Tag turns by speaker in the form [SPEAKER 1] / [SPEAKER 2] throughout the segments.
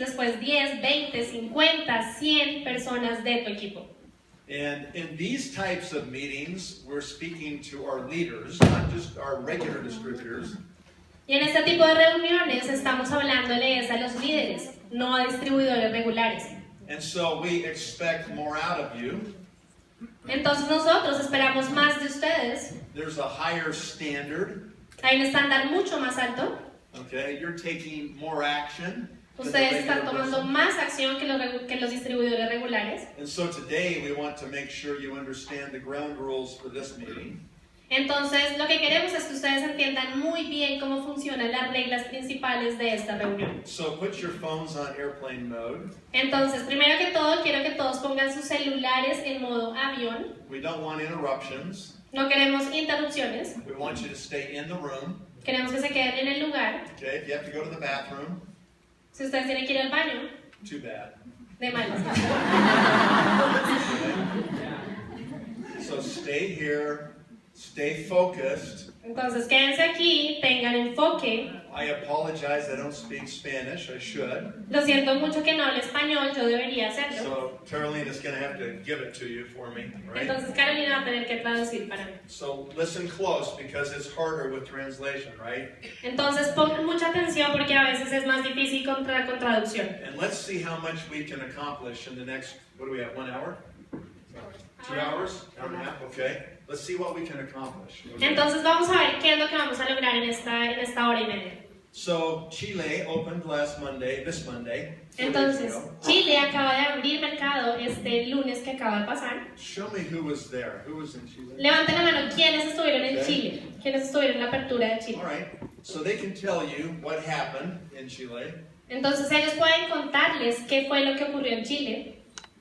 [SPEAKER 1] después 10, 20, 50, 100 personas de tu equipo.
[SPEAKER 2] And in these types of meetings, we're speaking to our leaders, not just our regular distributors.
[SPEAKER 1] Y en este tipo de reuniones estamos hablándoles a los líderes, no a distribuidores regulares.
[SPEAKER 2] And so we expect more out of you.
[SPEAKER 1] Entonces nosotros esperamos más de ustedes.
[SPEAKER 2] There's a higher standard.
[SPEAKER 1] Hay un estándar mucho más alto.
[SPEAKER 2] Okay, you're taking more action.
[SPEAKER 1] Ustedes están tomando más acción que los distribuidores regulares.
[SPEAKER 2] And so today we want to make sure you understand the ground rules for this meeting.
[SPEAKER 1] Entonces, lo que queremos es que ustedes entiendan muy bien cómo funcionan las reglas principales de esta reunión.
[SPEAKER 2] So put your phones on airplane mode.
[SPEAKER 1] Entonces, primero que todo, quiero que todos pongan sus celulares en modo avión.
[SPEAKER 2] We don't want interruptions.
[SPEAKER 1] No queremos interrupciones.
[SPEAKER 2] We want you to stay in the room.
[SPEAKER 1] Queremos que se queden en el lugar.
[SPEAKER 2] Okay, if you have to go to the bathroom.
[SPEAKER 1] Si ustedes tienen que ir al baño.
[SPEAKER 2] Too bad.
[SPEAKER 1] De malas.
[SPEAKER 2] So stay here. Stay focused.
[SPEAKER 1] Entonces quédense aquí, tengan enfoque.
[SPEAKER 2] I apologize, I don't speak Spanish, I should.
[SPEAKER 1] Lo siento mucho que no hablo español, yo debería hacerlo.
[SPEAKER 2] So Caroline is going to have to give it to you for me, right?
[SPEAKER 1] Entonces Carolina va a tener que traducir para mí.
[SPEAKER 2] So listen close because it's harder with translation, right?
[SPEAKER 1] Entonces pongan mucha atención porque a veces es más difícil con traducción.
[SPEAKER 2] And let's see how much we can accomplish in the next, what do we have, 1 hour? 2 hours? Hour and a half? Okay. Let's see what we can accomplish. Okay?
[SPEAKER 1] Entonces vamos a ver qué es lo que vamos a lograr en esta hora y media.
[SPEAKER 2] So Chile opened this Monday.
[SPEAKER 1] Entonces, Chile acaba de abrir mercado este lunes que acaba de pasar.
[SPEAKER 2] Show me who was there. Who was in Chile?
[SPEAKER 1] Levanten la mano, ¿quiénes estuvieron en Chile? ¿Quiénes estuvieron en la apertura de Chile?
[SPEAKER 2] All right. So they can tell you what happened in Chile.
[SPEAKER 1] Entonces ellos pueden contarles qué fue lo que ocurrió en Chile.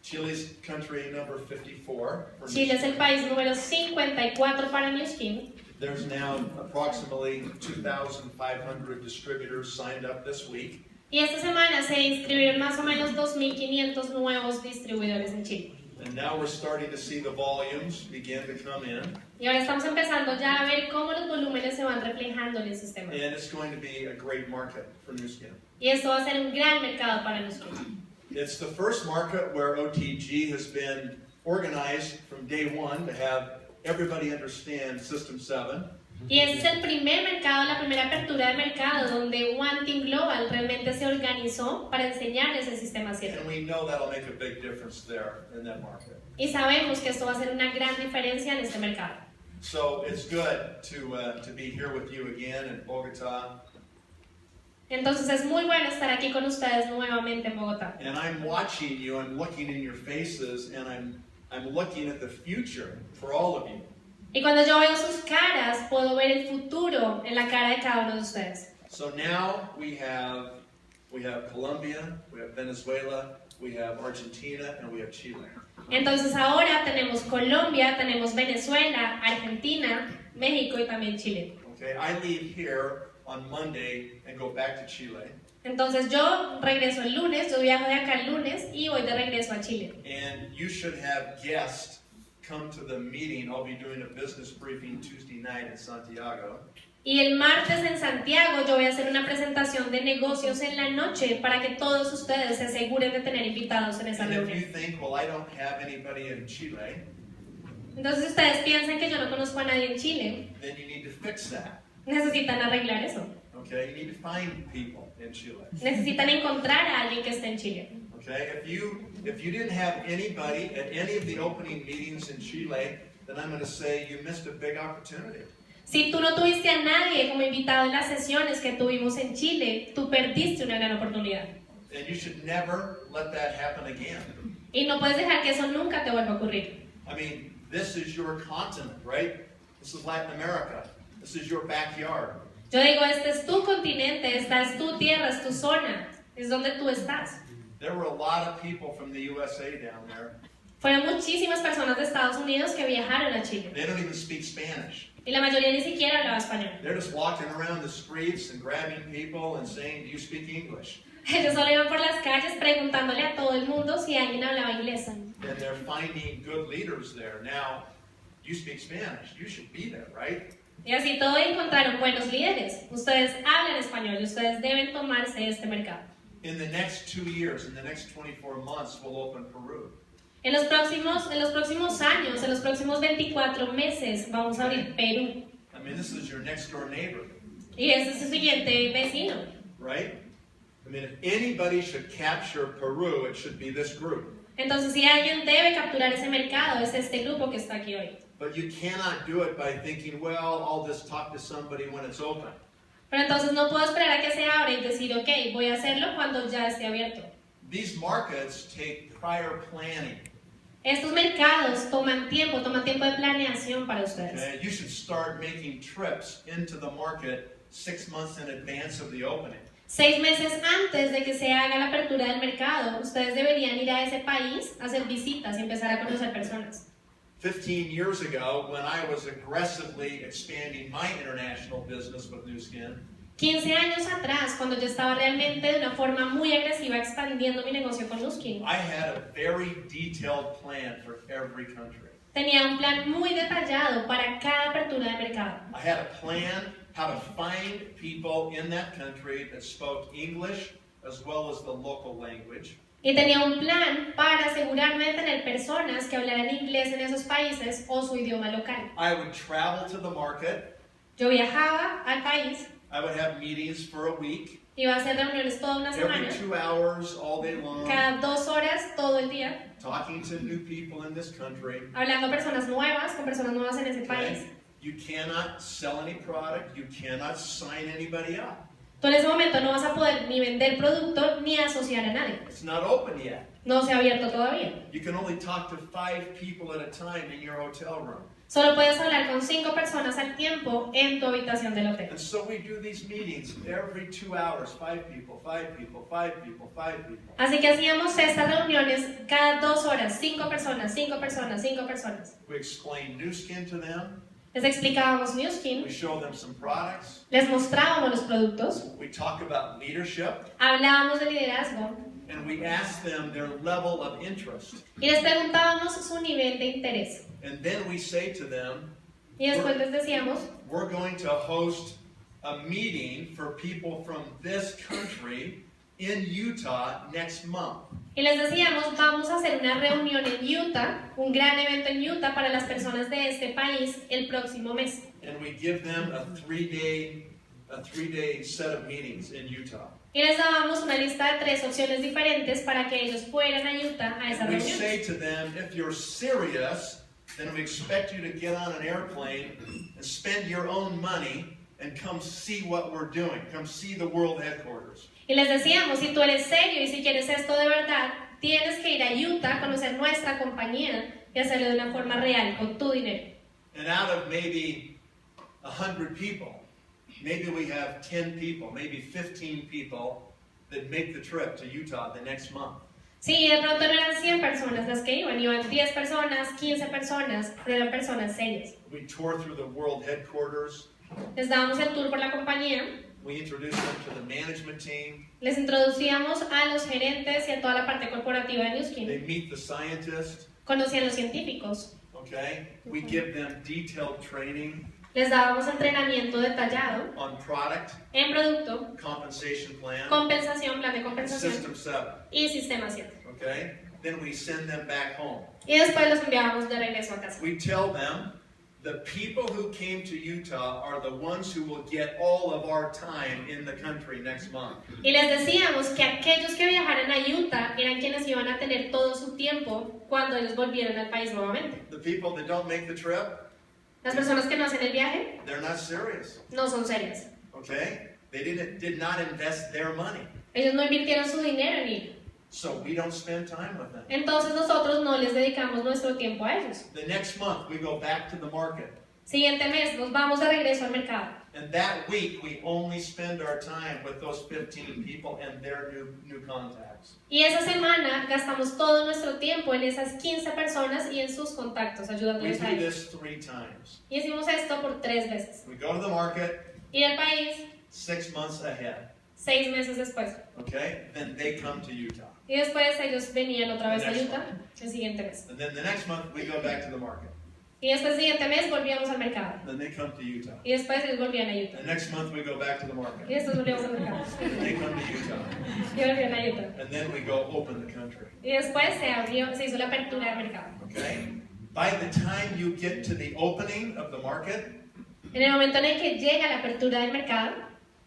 [SPEAKER 2] Chile's country number 54.
[SPEAKER 1] Chile es el país número 54 para New Skin.
[SPEAKER 2] There's now approximately 2,500 distributors signed up this week.
[SPEAKER 1] Y esta semana se inscribieron más o menos 2.500 nuevos distribuidores en Chile.
[SPEAKER 2] And now we're starting to see the volumes begin to come in.
[SPEAKER 1] Y ahora estamos empezando ya a ver cómo los volúmenes se van reflejando en el sistema.
[SPEAKER 2] And it's going to be a great market for New Skin.
[SPEAKER 1] Y esto va a ser un gran mercado para New Skin.
[SPEAKER 2] It's the first market where OTG has been organized from day one to have everybody understand System 7.
[SPEAKER 1] Y este es el primer mercado, la primera apertura de mercado donde One Team Global realmente se organizó para enseñarles el sistema 7.
[SPEAKER 2] And we know that'll make a big difference there in that market.
[SPEAKER 1] Y sabemos que esto va a hacer una gran diferencia en este mercado.
[SPEAKER 2] So it's good to be here with you again in Bogotá.
[SPEAKER 1] Entonces es muy bueno estar aquí con ustedes nuevamente en Bogotá.
[SPEAKER 2] And I'm watching you, I'm looking in your faces, and I'm looking at the future for all of you.
[SPEAKER 1] Y cuando yo veo sus caras, puedo ver el futuro en la cara de cada uno de ustedes.
[SPEAKER 2] So now we have Colombia, we have Venezuela, we have Argentina, and we have Chile.
[SPEAKER 1] Entonces ahora tenemos Colombia, tenemos Venezuela, Argentina, México y también Chile.
[SPEAKER 2] Okay, I leave here on Monday and go back to Chile.
[SPEAKER 1] Entonces yo regreso el lunes, yo viajo de acá el lunes y voy de regreso a Chile.
[SPEAKER 2] And you should have guests come to the meeting. I'll be doing a business briefing Tuesday night in Santiago.
[SPEAKER 1] Y el martes en Santiago yo voy a hacer una presentación de negocios en la noche para que todos ustedes se aseguren de tener invitados en esa
[SPEAKER 2] And if
[SPEAKER 1] reunión.
[SPEAKER 2] you think, well, I don't have anybody in Chile,
[SPEAKER 1] Entonces ustedes piensan que yo no conozco a nadie en Chile,
[SPEAKER 2] then you need to fix that.
[SPEAKER 1] necesitan arreglar eso.
[SPEAKER 2] Okay, you need to find people in Chile.
[SPEAKER 1] Necesitan encontrar a alguien que esté en Chile.
[SPEAKER 2] Okay, if you didn't have anybody at any of the opening meetings in Chile, then I'm going to say you missed a big opportunity.
[SPEAKER 1] Si tú no tuviste a nadie como invitado en las sesiones que tuvimos en Chile, tú perdiste una gran oportunidad.
[SPEAKER 2] And you should never let that happen again.
[SPEAKER 1] Y no puedes dejar que eso nunca te vuelva a ocurrir.
[SPEAKER 2] I mean, this is your continent, right? This is Latin America. This is your backyard.
[SPEAKER 1] Yo digo, este es tu continente, esta es tu tierra, es tu zona, es donde tú estás.
[SPEAKER 2] There were a lot of people from the USA down there.
[SPEAKER 1] Fueron muchísimas personas de Estados Unidos que viajaron a Chile.
[SPEAKER 2] They don't even speak Spanish.
[SPEAKER 1] Y la mayoría ni siquiera hablaba español.
[SPEAKER 2] They're just walking around the streets and grabbing people and saying, do you speak English?
[SPEAKER 1] Ellos solo iban por las calles preguntándole a todo el mundo si alguien hablaba inglés.
[SPEAKER 2] And they're finding good leaders there. Now, you speak Spanish. You should be there, right?
[SPEAKER 1] Y así todo encontraron buenos líderes. Ustedes hablan español y ustedes deben tomarse este mercado.
[SPEAKER 2] In the next 2 years, in the next 24 months, we'll open Peru.
[SPEAKER 1] En los próximos años, en los próximos 24 meses, vamos a abrir Perú.
[SPEAKER 2] I mean, this is your next door neighbor,
[SPEAKER 1] Y ese es su siguiente vecino.
[SPEAKER 2] right? I mean, if anybody should capture Peru, it should be this group.
[SPEAKER 1] Entonces, si alguien debe capturar ese mercado, es este grupo que está aquí hoy.
[SPEAKER 2] But you cannot do it by thinking, well, I'll just talk to somebody when it's open.
[SPEAKER 1] Pero entonces no puedo esperar a que se abra y decir, ok, voy a hacerlo cuando ya esté abierto.
[SPEAKER 2] These markets take prior planning.
[SPEAKER 1] Estos mercados toman tiempo de planeación para ustedes.
[SPEAKER 2] Okay? You should start making trips into the market 6 months in advance of the opening.
[SPEAKER 1] 6 meses antes de que se haga la apertura del mercado, ustedes deberían ir a ese país, hacer visitas y empezar a conocer personas.
[SPEAKER 2] 15 years ago, when I was aggressively expanding my international business with New Skin,
[SPEAKER 1] 15 años atrás, cuando yo estaba realmente de una forma muy agresiva expandiendo mi negocio con Nuskin,
[SPEAKER 2] I had a very detailed plan for every country.
[SPEAKER 1] tenía un plan muy detallado para cada apertura de mercado.
[SPEAKER 2] I had a plan how to find people in that country that spoke English as well as the local language.
[SPEAKER 1] Y tenía un plan para asegurarme de tener personas que hablaran inglés en esos países o su idioma local.
[SPEAKER 2] I would travel to the market.
[SPEAKER 1] Yo viajaba al país,
[SPEAKER 2] I would have meetings for a week,
[SPEAKER 1] iba a hacer reuniones toda una
[SPEAKER 2] every
[SPEAKER 1] semana,
[SPEAKER 2] 2 hours, all day long,
[SPEAKER 1] cada 2 horas, todo el día,
[SPEAKER 2] talking to new people in this country.
[SPEAKER 1] hablando a personas nuevas, con personas nuevas en ese país.
[SPEAKER 2] Okay? You cannot sell any product. You cannot sign anybody up.
[SPEAKER 1] Tú en ese momento no vas a poder ni vender producto ni asociar a nadie.
[SPEAKER 2] It's not open yet.
[SPEAKER 1] No se ha abierto todavía.
[SPEAKER 2] You can only talk to 5 people at a time in your hotel room.
[SPEAKER 1] Solo puedes hablar con 5 personas al tiempo en tu habitación del hotel.
[SPEAKER 2] And so we do these meetings every 2 hours. 5 people, 5 people, 5 people, 5 people.
[SPEAKER 1] Así que hacíamos estas reuniones cada 2 horas, 5 personas, 5 personas, 5 personas.
[SPEAKER 2] We explain New Skin to them.
[SPEAKER 1] Les explicábamos New
[SPEAKER 2] We
[SPEAKER 1] Skin,
[SPEAKER 2] show them some products.
[SPEAKER 1] les mostrábamos los productos,
[SPEAKER 2] We talk about leadership.
[SPEAKER 1] hablábamos de liderazgo
[SPEAKER 2] And we ask them their level of interest.
[SPEAKER 1] y les preguntábamos su nivel de interés.
[SPEAKER 2] And then we say to them,
[SPEAKER 1] Y después les decíamos,
[SPEAKER 2] we're going to host a meeting for people from this country in Utah next month.
[SPEAKER 1] y les decíamos, vamos a hacer una reunión en Utah, un gran evento en Utah para las personas de este país el próximo mes.
[SPEAKER 2] And we give them a 3-day set of meetings in Utah.
[SPEAKER 1] Y les dábamos una lista de 3 opciones diferentes para que ellos fueran a Utah a esas
[SPEAKER 2] And we say
[SPEAKER 1] reuniones.
[SPEAKER 2] to them, if you're serious, then we expect you to get on an airplane and spend your own money and come see what we're doing. Come see the world headquarters.
[SPEAKER 1] Y les decíamos, si tú eres serio y si quieres esto de verdad, tienes que ir a Utah, conocer nuestra compañía y hacerlo de una forma real, con tu dinero.
[SPEAKER 2] And out of maybe 100 people, maybe we have 10 people, maybe 15 people that make the trip to Utah the next month.
[SPEAKER 1] Sí, de pronto no eran 100 personas las que iban 10 personas, 15 personas, eran personas serias.
[SPEAKER 2] We tour through the world headquarters.
[SPEAKER 1] Les dábamos el tour por la compañía,
[SPEAKER 2] We introduce them to the management team.
[SPEAKER 1] les introducíamos a los gerentes y a toda la parte corporativa de New
[SPEAKER 2] They
[SPEAKER 1] Skin.
[SPEAKER 2] meet the scientists.
[SPEAKER 1] Conocían a los científicos,
[SPEAKER 2] Okay? We give them detailed training
[SPEAKER 1] les dábamos entrenamiento detallado
[SPEAKER 2] on product,
[SPEAKER 1] en producto,
[SPEAKER 2] compensation plan,
[SPEAKER 1] compensación, plan de
[SPEAKER 2] and
[SPEAKER 1] compensación
[SPEAKER 2] system 7.
[SPEAKER 1] y sistema 7.
[SPEAKER 2] Okay? Then we send them back home.
[SPEAKER 1] Y después los enviábamos de regreso a casa.
[SPEAKER 2] We tell them the people who came to Utah are the ones who will get all of our time in the country next month.
[SPEAKER 1] Y les decíamos que aquellos que viajaran a Utah eran quienes iban a tener todo su tiempo cuando ellos volvieran al país nuevamente.
[SPEAKER 2] The people that don't make the trip,
[SPEAKER 1] Las personas que no hacen el viaje
[SPEAKER 2] they're not serious.
[SPEAKER 1] no son serias.
[SPEAKER 2] Okay? They did not invest their money.
[SPEAKER 1] Ellos no invirtieron su dinero en ir.
[SPEAKER 2] So we don't spend time with them.
[SPEAKER 1] Entonces nosotros no les dedicamos nuestro tiempo a ellos.
[SPEAKER 2] The next month we go back to the market.
[SPEAKER 1] Siguiente mes nos vamos de regreso al mercado.
[SPEAKER 2] And that week we only spend our time with those 15 people and their new contacts.
[SPEAKER 1] Y esa semana gastamos todo nuestro tiempo en esas 15 personas y en sus contactos,
[SPEAKER 2] We
[SPEAKER 1] ayudándoles a
[SPEAKER 2] do
[SPEAKER 1] ellos.
[SPEAKER 2] this 3 times.
[SPEAKER 1] Y hicimos esto por 3 veces.
[SPEAKER 2] We go to the market
[SPEAKER 1] Ir al país
[SPEAKER 2] 6 months ahead.
[SPEAKER 1] 6 meses después.
[SPEAKER 2] Okay? Then they come to Utah.
[SPEAKER 1] Y después ellos venían otra vez a Utah el siguiente mes.
[SPEAKER 2] And then the next month we go back to the market.
[SPEAKER 1] Y después el siguiente mes volvíamos al mercado.
[SPEAKER 2] Then they come to Utah.
[SPEAKER 1] Y después ellos volvían a Utah.
[SPEAKER 2] The next month we go back to the market.
[SPEAKER 1] Y después volvíamos al mercado.
[SPEAKER 2] And they come to Utah.
[SPEAKER 1] Y volvían a Utah.
[SPEAKER 2] And then we go open the country.
[SPEAKER 1] Y después se hizo la apertura del mercado.
[SPEAKER 2] Okay? By the time you get to the opening of the market,
[SPEAKER 1] En el momento en el que llega la apertura del mercado,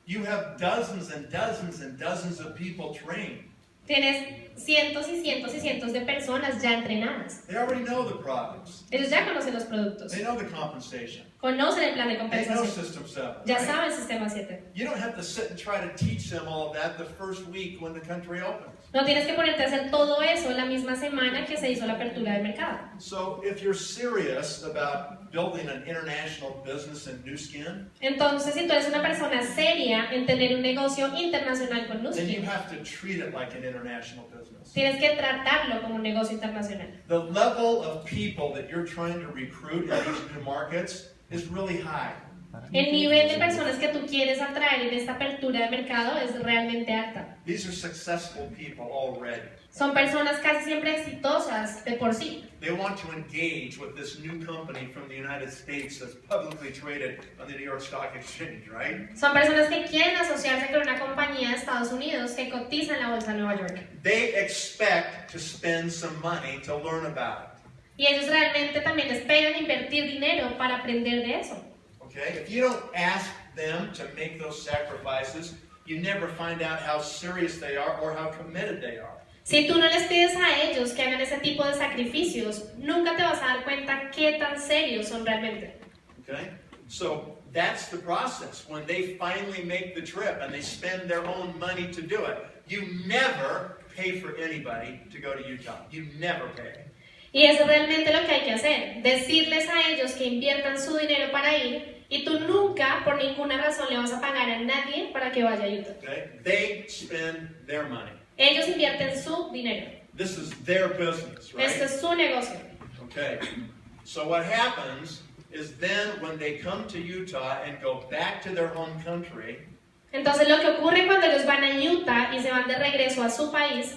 [SPEAKER 2] you have dozens and dozens and dozens of people trained.
[SPEAKER 1] tienes cientos y cientos y cientos de personas ya entrenadas.
[SPEAKER 2] They already know the products.
[SPEAKER 1] Ellos ya conocen los productos,
[SPEAKER 2] They know the compensation.
[SPEAKER 1] conocen el plan de
[SPEAKER 2] They know
[SPEAKER 1] compensación,
[SPEAKER 2] System 7.
[SPEAKER 1] ya
[SPEAKER 2] Right?
[SPEAKER 1] saben el sistema 7.
[SPEAKER 2] You don't have to sit and try to teach them all of that the first week when the country opens.
[SPEAKER 1] No tienes que ponerte a hacer todo eso la misma semana que se hizo la apertura del mercado.
[SPEAKER 2] So if you're serious about building an international business in New Skin,
[SPEAKER 1] Entonces, si tú eres una persona seria en tener un negocio internacional con
[SPEAKER 2] then you
[SPEAKER 1] Nuskin,
[SPEAKER 2] have to treat it like an international business.
[SPEAKER 1] tienes que tratarlo como un negocio internacional.
[SPEAKER 2] The level of people that you're trying to recruit in these new markets is really high.
[SPEAKER 1] El nivel de personas que tú quieres atraer en esta apertura de mercado es realmente alta.
[SPEAKER 2] These are successful people already.
[SPEAKER 1] Son personas casi siempre exitosas de por sí.
[SPEAKER 2] They want to engage with this new company from the United States that's publicly traded on the New York Stock Exchange, right?
[SPEAKER 1] Son personas que quieren asociarse con una compañía de Estados Unidos que cotiza en la bolsa de Nueva York.
[SPEAKER 2] They expect to spend some money to learn about it.
[SPEAKER 1] Y ellos realmente también esperan invertir dinero para aprender de eso.
[SPEAKER 2] Okay? If you don't ask them to make those sacrifices, you never find out how serious they are or how committed they are.
[SPEAKER 1] Si tú no les pides a ellos que hagan ese tipo de sacrificios, nunca te vas a dar cuenta qué tan serios son realmente.
[SPEAKER 2] Okay? So that's the process. When they finally make the trip and they spend their own money to do it, you never pay for anybody to go to Utah. You never pay.
[SPEAKER 1] Y eso es realmente lo que hay que hacer, decirles a ellos que inviertan su dinero para ir y tú nunca, por ninguna razón, le vas a pagar a nadie para que vaya a Utah.
[SPEAKER 2] Okay? They spend their money.
[SPEAKER 1] Ellos invierten su dinero.
[SPEAKER 2] This is their business, right?
[SPEAKER 1] Este es su negocio.
[SPEAKER 2] Okay. So what happens is then when they come to Utah and go back to their home country,
[SPEAKER 1] Entonces lo que ocurre cuando ellos van a Utah y se van de regreso a su país,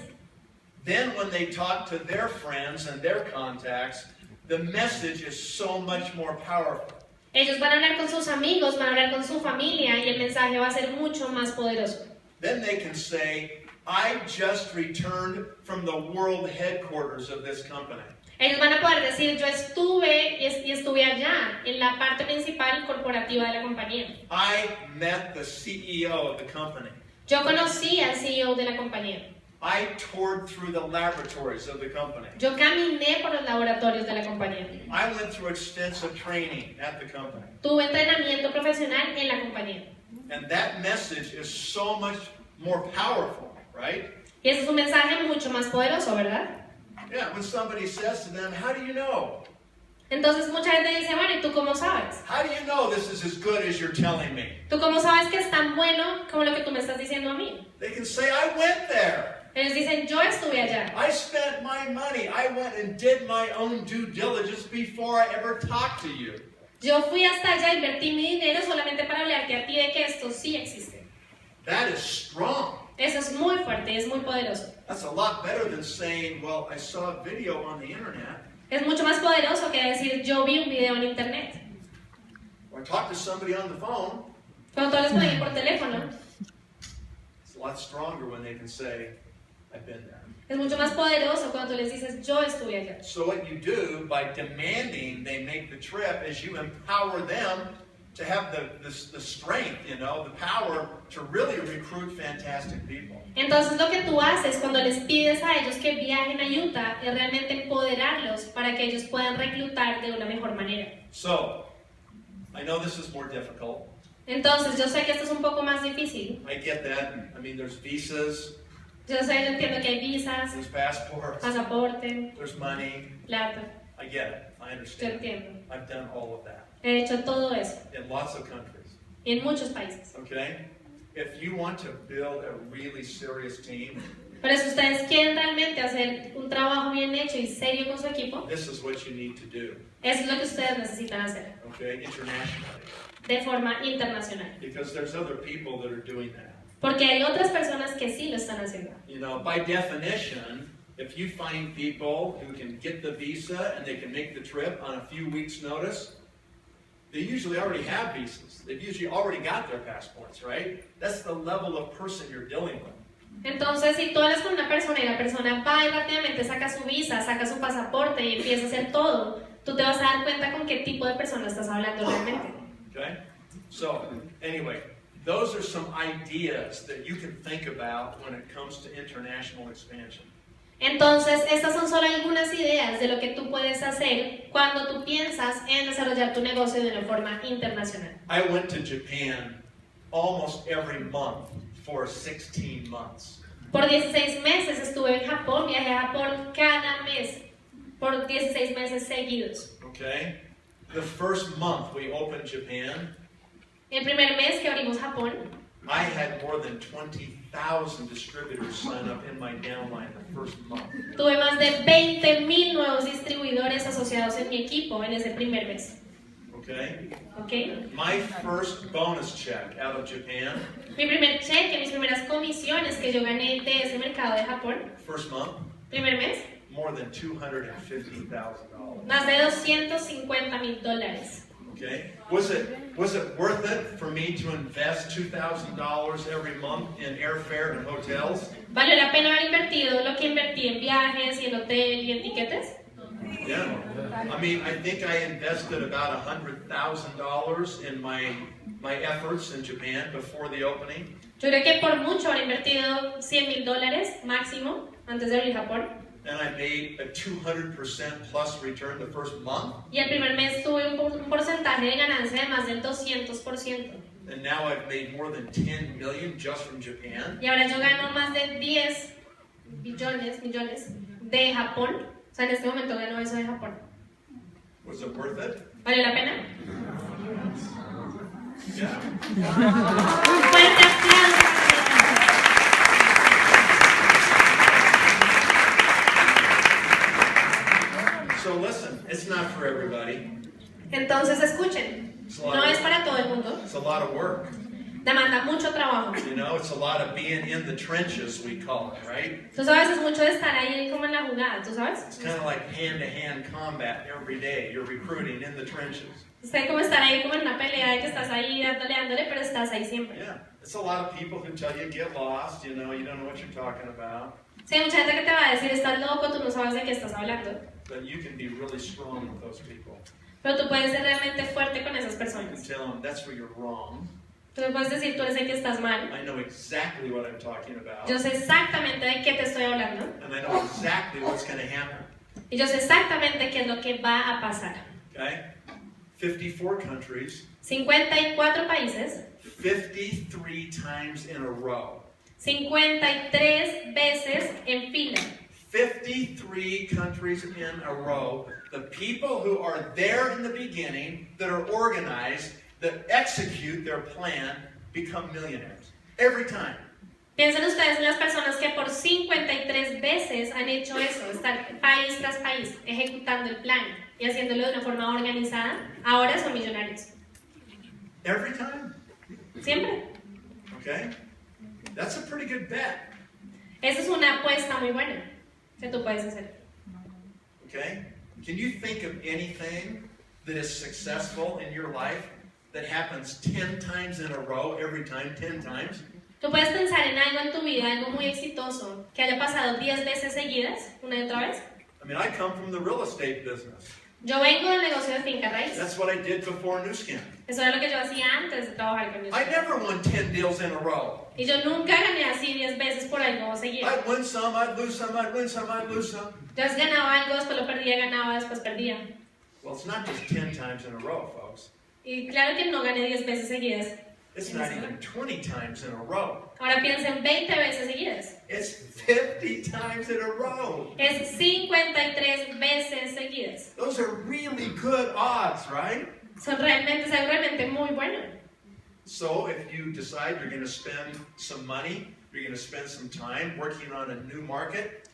[SPEAKER 2] then when they talk to their friends and their contacts, the message is so much more powerful.
[SPEAKER 1] ellos van a hablar con sus amigos, van a hablar con su familia y el mensaje va a ser mucho más poderoso.
[SPEAKER 2] Then they can say, I just returned from the world headquarters of this company.
[SPEAKER 1] Ellos van a poder decir, yo estuve y estuve allá, en la parte principal corporativa de la compañía.
[SPEAKER 2] I met the CEO of the company.
[SPEAKER 1] Yo conocí al CEO de la compañía.
[SPEAKER 2] I toured through the laboratories of the company.
[SPEAKER 1] Yo caminé por los laboratorios de la compañía.
[SPEAKER 2] I went through extensive training at the company.
[SPEAKER 1] Tuve entrenamiento profesional en la compañía.
[SPEAKER 2] And that message is so much more powerful, right?
[SPEAKER 1] Y ese es un mensaje mucho más poderoso, ¿verdad?
[SPEAKER 2] Yeah, when somebody says to them, how do you know?
[SPEAKER 1] Entonces mucha gente dice, bueno, ¿y tú cómo sabes?
[SPEAKER 2] How do you know this is as good as you're telling me?
[SPEAKER 1] ¿Tú cómo sabes que es tan bueno como lo que tú me estás diciendo a mí?
[SPEAKER 2] They can say, I went there.
[SPEAKER 1] Ellos dicen, yo estuve allá.
[SPEAKER 2] I spent my money. I went and did my own due diligence before I ever talked to you.
[SPEAKER 1] Yo fui hasta allá, invertí mi dinero solamente para hablarte a ti de que esto sí existe.
[SPEAKER 2] That is strong.
[SPEAKER 1] Eso es muy fuerte y es muy poderoso.
[SPEAKER 2] That's a lot better than saying, well, I saw a video on the internet.
[SPEAKER 1] Es mucho más poderoso que decir, yo vi un video en internet.
[SPEAKER 2] Or I talked to somebody on the phone.
[SPEAKER 1] Cuando tú les pones por teléfono,
[SPEAKER 2] It's a lot stronger when they can say, I've been there.
[SPEAKER 1] es mucho más poderoso cuando tú les dices, yo estuve allá.
[SPEAKER 2] So what you do by demanding they make the trip is you empower them to have the strength, you know, the power to really recruit fantastic people.
[SPEAKER 1] Entonces lo que tú haces cuando les pides a ellos que viajen a Utah es realmente empoderarlos para que ellos puedan reclutar de una mejor manera.
[SPEAKER 2] So, I know this is more difficult.
[SPEAKER 1] Entonces yo sé que esto es un poco más difícil.
[SPEAKER 2] I get that. I mean, there's visas,
[SPEAKER 1] Yo sé, yo entiendo que hay visas,
[SPEAKER 2] there's passports,
[SPEAKER 1] pasaporte,
[SPEAKER 2] there's money.
[SPEAKER 1] plata.
[SPEAKER 2] I get it. I
[SPEAKER 1] Yo
[SPEAKER 2] understand.
[SPEAKER 1] entiendo.
[SPEAKER 2] I've done all of that
[SPEAKER 1] He hecho todo eso
[SPEAKER 2] in lots of countries.
[SPEAKER 1] y en muchos países.
[SPEAKER 2] Okay? If you want to build a really serious team,
[SPEAKER 1] Pero si ustedes quieren realmente hacer un trabajo bien hecho y serio con su equipo,
[SPEAKER 2] this is what you need to do.
[SPEAKER 1] eso es lo que ustedes necesitan hacer
[SPEAKER 2] Okay? Internationally.
[SPEAKER 1] de forma internacional.
[SPEAKER 2] Because there's other people that are doing that.
[SPEAKER 1] Porque hay otras personas que sí lo están haciendo.
[SPEAKER 2] You know, by definition, if you find people who can get the visa and they can make the trip on a few weeks' notice, they usually already have visas. They've usually already got their passports, right? That's the level of person you're dealing with.
[SPEAKER 1] Entonces, si tú hablas con una persona y la persona va y rápidamente saca su visa, saca su pasaporte y empieza a hacer todo, tú te vas a dar cuenta con qué tipo de persona estás hablando realmente.
[SPEAKER 2] Okay? So, anyway, those are some ideas that you can think about when it comes to international expansion.
[SPEAKER 1] Entonces, estas son solo algunas ideas de lo que tú puedes hacer cuando tú piensas en desarrollar tu negocio de una forma internacional.
[SPEAKER 2] I went to Japan almost every month for 16 months.
[SPEAKER 1] Por 16 meses estuve en Japón, viajé a Japón cada mes, por 16 meses seguidos.
[SPEAKER 2] Okay? The first month we opened Japan,
[SPEAKER 1] El primer mes que abrimos Japón,
[SPEAKER 2] I had more than 20,000 distributors sign up in my downline the first month.
[SPEAKER 1] tuve más de 20,000 nuevos distribuidores asociados en mi equipo en ese primer mes.
[SPEAKER 2] Okay?
[SPEAKER 1] ¿Ok?
[SPEAKER 2] My first bonus check out of Japan,
[SPEAKER 1] Mi primer cheque, mis primeras comisiones que yo gané de ese mercado de Japón,
[SPEAKER 2] first month,
[SPEAKER 1] primer mes,
[SPEAKER 2] more than $250,000.
[SPEAKER 1] más de $250,000.
[SPEAKER 2] Okay? Was it worth it for me to invest $2,000 every month in airfare and hotels?
[SPEAKER 1] ¿Valió la pena haber invertido lo que invertí en viajes y en hotel y en tiquetes?
[SPEAKER 2] Yeah. I mean, I think I invested about $100,000 in my efforts in Japan before the opening.
[SPEAKER 1] Yo creo que por mucho habré invertido $100,000 máximo antes de abrir Japón.
[SPEAKER 2] And I made a 200% plus return the first month.
[SPEAKER 1] Y el primer mes tuve un porcentaje de ganancia de más del 200%.
[SPEAKER 2] And now I've made more than 10 million just from Japan.
[SPEAKER 1] Y ahora yo gano más de 10 millones de Japón. O sea, en este momento gano eso de Japón.
[SPEAKER 2] Was it worth it?
[SPEAKER 1] ¿Valió la pena?
[SPEAKER 2] Yeah.
[SPEAKER 1] Un fuerte aplauso.
[SPEAKER 2] So listen, it's not for everybody.
[SPEAKER 1] Entonces escuchen, no es para todo el mundo.
[SPEAKER 2] It's a lot of work.
[SPEAKER 1] Demanda mucho trabajo.
[SPEAKER 2] You know, it's a lot of being in the trenches, we call it, right?
[SPEAKER 1] Tú sabes, es mucho de estar ahí como en la jugada, ¿tú sabes?
[SPEAKER 2] It's kind of like hand-to-hand combat every day. You're recruiting in the trenches.
[SPEAKER 1] Es como estar ahí como en una pelea de que estás ahí dándole, pero estás ahí siempre.
[SPEAKER 2] Yeah. It's a lot of people who tell you get lost, you know don't know what you're talking about.
[SPEAKER 1] Sí, hay mucha gente que te va a decir, estás loco, tú no sabes de qué estás hablando.
[SPEAKER 2] But you can be really strong with those people.
[SPEAKER 1] Pero tú puedes ser realmente fuerte con esas
[SPEAKER 2] You can
[SPEAKER 1] personas.
[SPEAKER 2] tell them that's where you're wrong.
[SPEAKER 1] Tú le puedes decir, tú eres el que estás mal.
[SPEAKER 2] I know exactly what I'm talking about.
[SPEAKER 1] Yo sé exactamente de qué te estoy hablando.
[SPEAKER 2] And I know exactly what's going to happen.
[SPEAKER 1] Y yo sé exactamente qué es lo que va a pasar.
[SPEAKER 2] Okay? 54 countries,
[SPEAKER 1] 54 países,
[SPEAKER 2] 53 times in a row.
[SPEAKER 1] 53 veces en fila.
[SPEAKER 2] 53 countries in a row. The people who are there in the beginning, that are organized, that execute their plan, become millionaires. Every time.
[SPEAKER 1] Piensen ustedes en las personas que por 53 veces han hecho eso, estar país tras país, ejecutando el plan y haciéndolo de una forma organizada, ahora son millonarios.
[SPEAKER 2] Every time.
[SPEAKER 1] Siempre.
[SPEAKER 2] Okay? That's a pretty good bet.
[SPEAKER 1] Esa es una apuesta muy buena que tú puedes hacer.
[SPEAKER 2] Okay? Can you think of anything that is successful in your life that happens 10 times in a row, every time, 10 times?
[SPEAKER 1] Tú puedes pensar en algo en tu vida, algo muy exitoso, que haya pasado 10 veces seguidas, una y otra vez.
[SPEAKER 2] I mean, I come from the real estate business.
[SPEAKER 1] Yo vengo del negocio de finca raíz.
[SPEAKER 2] That's what I did before New Skin.
[SPEAKER 1] Eso era lo que yo hacía antes de trabajar con
[SPEAKER 2] I
[SPEAKER 1] ellos.
[SPEAKER 2] never won 10 deals in a row.
[SPEAKER 1] Y yo nunca gané así 10 veces por algo seguido.
[SPEAKER 2] I'd win some, I'd lose some, I'd win some, I'd lose some.
[SPEAKER 1] Entonces ganaba algo, después lo perdía, ganaba, después perdía.
[SPEAKER 2] Well, it's not just 10 times in a row, folks.
[SPEAKER 1] Y claro que no gané 10 veces seguidas.
[SPEAKER 2] It's not even 20 times in a row.
[SPEAKER 1] Ahora piensa en 20 veces seguidas.
[SPEAKER 2] It's 50 times in a row.
[SPEAKER 1] Es 53 veces seguidas.
[SPEAKER 2] Those are really good odds, right?
[SPEAKER 1] Es algo realmente muy bueno.
[SPEAKER 2] So if you decide you're going to spend some money, you're going to spend some time working on a new market,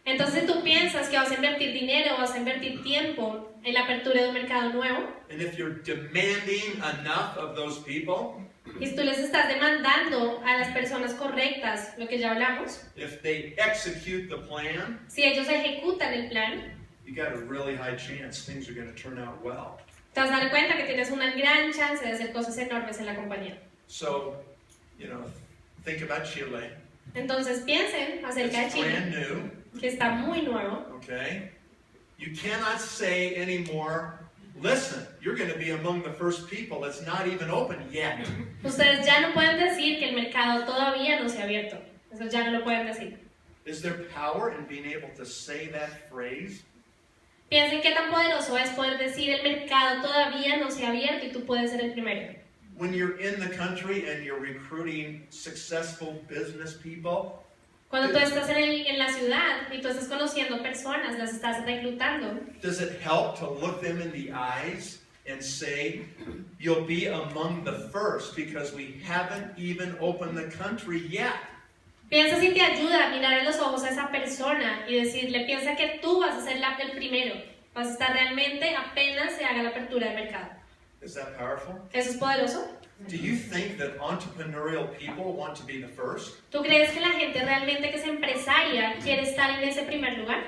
[SPEAKER 1] Entonces tú piensas que vas a invertir dinero, vas a invertir tiempo en la apertura de un mercado nuevo.
[SPEAKER 2] and if you're demanding enough of those people,
[SPEAKER 1] Y si tú les estás demandando a las personas correctas, lo que ya hablamos,
[SPEAKER 2] if they execute the plan,
[SPEAKER 1] si ellos ejecutan el plan,
[SPEAKER 2] you got a really high chance things are going to turn out well.
[SPEAKER 1] te vas a dar cuenta que tienes una gran chance de hacer cosas enormes en la compañía.
[SPEAKER 2] So, think about Chile.
[SPEAKER 1] Entonces piensen acerca de
[SPEAKER 2] It's
[SPEAKER 1] Chile,
[SPEAKER 2] brand new,
[SPEAKER 1] que está muy nuevo.
[SPEAKER 2] okay? You cannot say anymore, listen, you're going to be among the first people. It's not even open yet.
[SPEAKER 1] Ustedes ya no pueden decir que el mercado todavía no se ha abierto. Eso ya no lo pueden decir.
[SPEAKER 2] Is there power in being able to say that phrase?
[SPEAKER 1] Piensen qué tan poderoso es poder decir el mercado todavía no se ha abierto y tú puedes ser el primero.
[SPEAKER 2] When you're in the country and you're recruiting successful business people,
[SPEAKER 1] Cuando tú estás en la ciudad y tú estás conociendo personas, las estás reclutando,
[SPEAKER 2] does it help to look them in the eyes and say, you'll be among the first because we haven't even opened the country yet?
[SPEAKER 1] piensa si te ayuda a mirar a los ojos a esa persona y decirle, piensa que tú vas a ser el primero, vas a estar realmente apenas se haga la apertura del mercado.
[SPEAKER 2] Is that powerful?
[SPEAKER 1] ¿Eso es poderoso?
[SPEAKER 2] Do you think that entrepreneurial people want to be the first?
[SPEAKER 1] ¿Tú crees que la gente realmente que es empresaria quiere estar en ese primer lugar?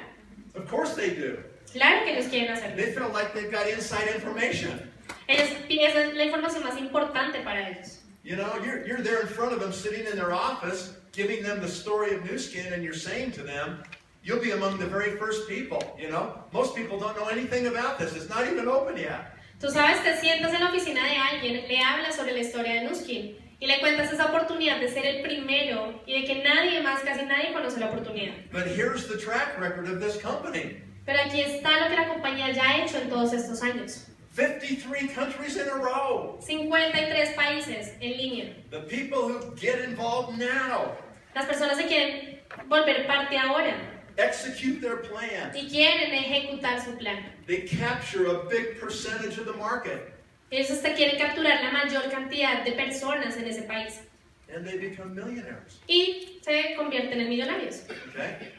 [SPEAKER 2] Of course they do.
[SPEAKER 1] Claro que ellos quieren hacerlo.
[SPEAKER 2] They feel like they've got inside information.
[SPEAKER 1] Esa es la información más importante para ellos.
[SPEAKER 2] You're there in front of them, sitting in their office, giving them the story of New Skin, and you're saying to them, you'll be among the very first people. Most people don't know anything about this. It's not even open yet.
[SPEAKER 1] Tú sabes, te sientas en la oficina de alguien, le hablas sobre la historia de Nuskin y le cuentas esa oportunidad de ser el primero y de que nadie más, casi nadie conoce la oportunidad.
[SPEAKER 2] But here's the track record of this company.
[SPEAKER 1] Pero aquí está lo que la compañía ya ha hecho en todos estos años.
[SPEAKER 2] 53 countries in a row.
[SPEAKER 1] 53 países en línea.
[SPEAKER 2] The people who get involved now
[SPEAKER 1] Las personas se quieren volver parte ahora
[SPEAKER 2] execute their plan.
[SPEAKER 1] y quieren ejecutar su plan.
[SPEAKER 2] They capture a big percentage of the market.
[SPEAKER 1] Ellos hasta quieren capturar la mayor cantidad de personas en ese país.
[SPEAKER 2] And they become millionaires.
[SPEAKER 1] Y se convierten en millonarios.
[SPEAKER 2] Okay?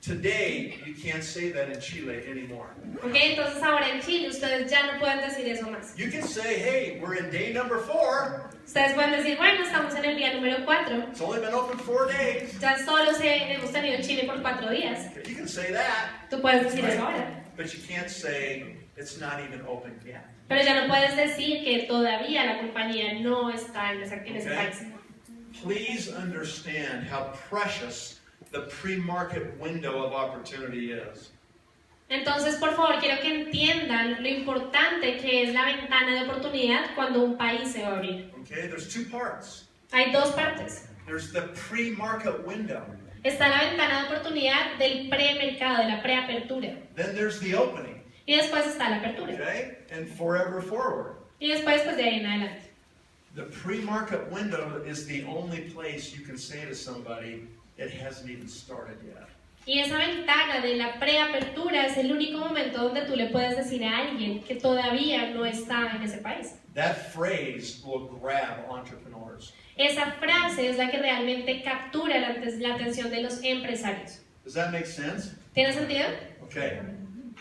[SPEAKER 2] Today, you can't say that in Chile anymore.
[SPEAKER 1] Okay, entonces ahora en Chile ustedes ya no pueden decir eso más.
[SPEAKER 2] You can say, hey, we're in day number 4.
[SPEAKER 1] Ustedes pueden decir, bueno, estamos en el día número 4.
[SPEAKER 2] It's only been open 4 days.
[SPEAKER 1] Ya solo hemos tenido en Chile por 4 días.
[SPEAKER 2] You can say that.
[SPEAKER 1] Tú puedes decir eso ahora.
[SPEAKER 2] But you can't say it's not even open yet.
[SPEAKER 1] Pero ya no puedes decir que todavía la compañía no está en ese país.
[SPEAKER 2] Please understand how precious the pre-market window of opportunity is.
[SPEAKER 1] Entonces, por favor, quiero que entiendan lo importante que es la ventana de oportunidad cuando un país se va a abrir.
[SPEAKER 2] Okay, there's 2 parts.
[SPEAKER 1] Hay 2 partes.
[SPEAKER 2] There's the pre-market window.
[SPEAKER 1] Está la ventana de oportunidad del premercado, de la preapertura.
[SPEAKER 2] Then there's the opening.
[SPEAKER 1] Y después está la apertura.
[SPEAKER 2] Okay? And forever forward.
[SPEAKER 1] Y después, pues de ahí en adelante.
[SPEAKER 2] The pre-market window is the only place you can say to somebody, it hasn't even started yet.
[SPEAKER 1] Y esa ventana de la preapertura es el único momento donde tú le puedes decir a alguien que todavía no está en ese país.
[SPEAKER 2] That phrase will grab entrepreneurs.
[SPEAKER 1] Esa frase es la que realmente captura la atención de los empresarios.
[SPEAKER 2] Does that make sense?
[SPEAKER 1] ¿Tiene sentido?
[SPEAKER 2] Okay.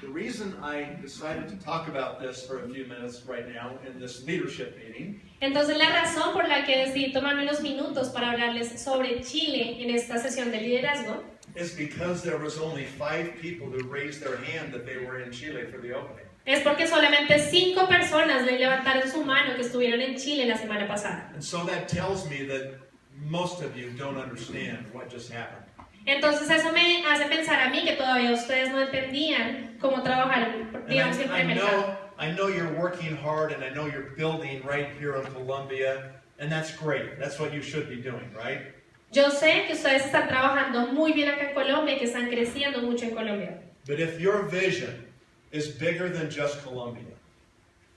[SPEAKER 2] The reason I decided to talk about this for a few minutes right now in this leadership meeting
[SPEAKER 1] Entonces la razón por la que decidí tomarme unos minutos para hablarles sobre Chile en esta sesión de liderazgo
[SPEAKER 2] is because there was only 5 people who raised their hand that they were in Chile for the opening.
[SPEAKER 1] es porque solamente 5 personas le levantaron su mano que estuvieron en Chile la semana pasada.
[SPEAKER 2] And so that tells me that most of you don't understand what just happened.
[SPEAKER 1] Entonces eso me hace pensar a mí que todavía ustedes no entendían cómo trabajar, digamos, en premercado.
[SPEAKER 2] I know you're working hard and I know you're building right here in Colombia, and that's great. That's what you should be doing, right?
[SPEAKER 1] Yo sé que ustedes están trabajando muy bien acá en Colombia y que están creciendo mucho en Colombia.
[SPEAKER 2] But if your vision is bigger than just Colombia,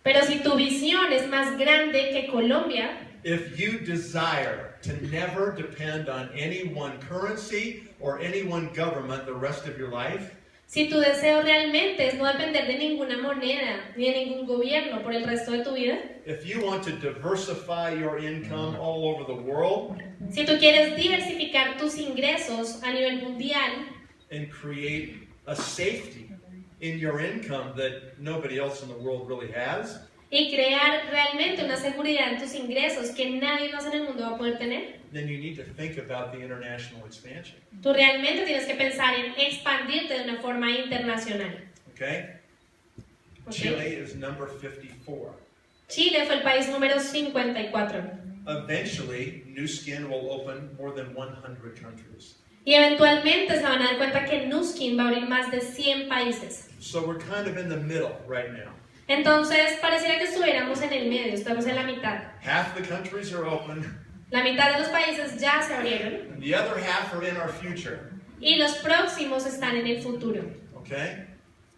[SPEAKER 1] Pero si tu visión es más grande que Colombia,
[SPEAKER 2] if you desire to never depend on any one currency or any one government the rest of your life,
[SPEAKER 1] si tu deseo realmente es no depender de ninguna moneda ni de ningún gobierno por el resto de tu vida,
[SPEAKER 2] if you want to diversify your income all over the world
[SPEAKER 1] si tú quieres diversificar tus ingresos a nivel mundial
[SPEAKER 2] and create a safety in your income that nobody else in the world really has,
[SPEAKER 1] y crear realmente una seguridad en tus ingresos que nadie más en el mundo va a poder tener,
[SPEAKER 2] then you need to think about the international expansion.
[SPEAKER 1] tú realmente tienes que pensar en expandirte de una forma internacional.
[SPEAKER 2] Okay?
[SPEAKER 1] ¿Ok?
[SPEAKER 2] Chile is number 54.
[SPEAKER 1] Chile fue el país número 54.
[SPEAKER 2] Eventually, Nu Skin will open more than 100 countries.
[SPEAKER 1] Y eventualmente se van a dar cuenta que Nu Skin va a abrir más de 100 países.
[SPEAKER 2] So we're kind of in the middle right now.
[SPEAKER 1] Entonces, pareciera que estuviéramos en el medio, estamos en la mitad.
[SPEAKER 2] Half the countries are open,
[SPEAKER 1] La mitad de los países ya se abrieron
[SPEAKER 2] and the other half are in our future.
[SPEAKER 1] y los próximos están en el futuro.
[SPEAKER 2] Okay?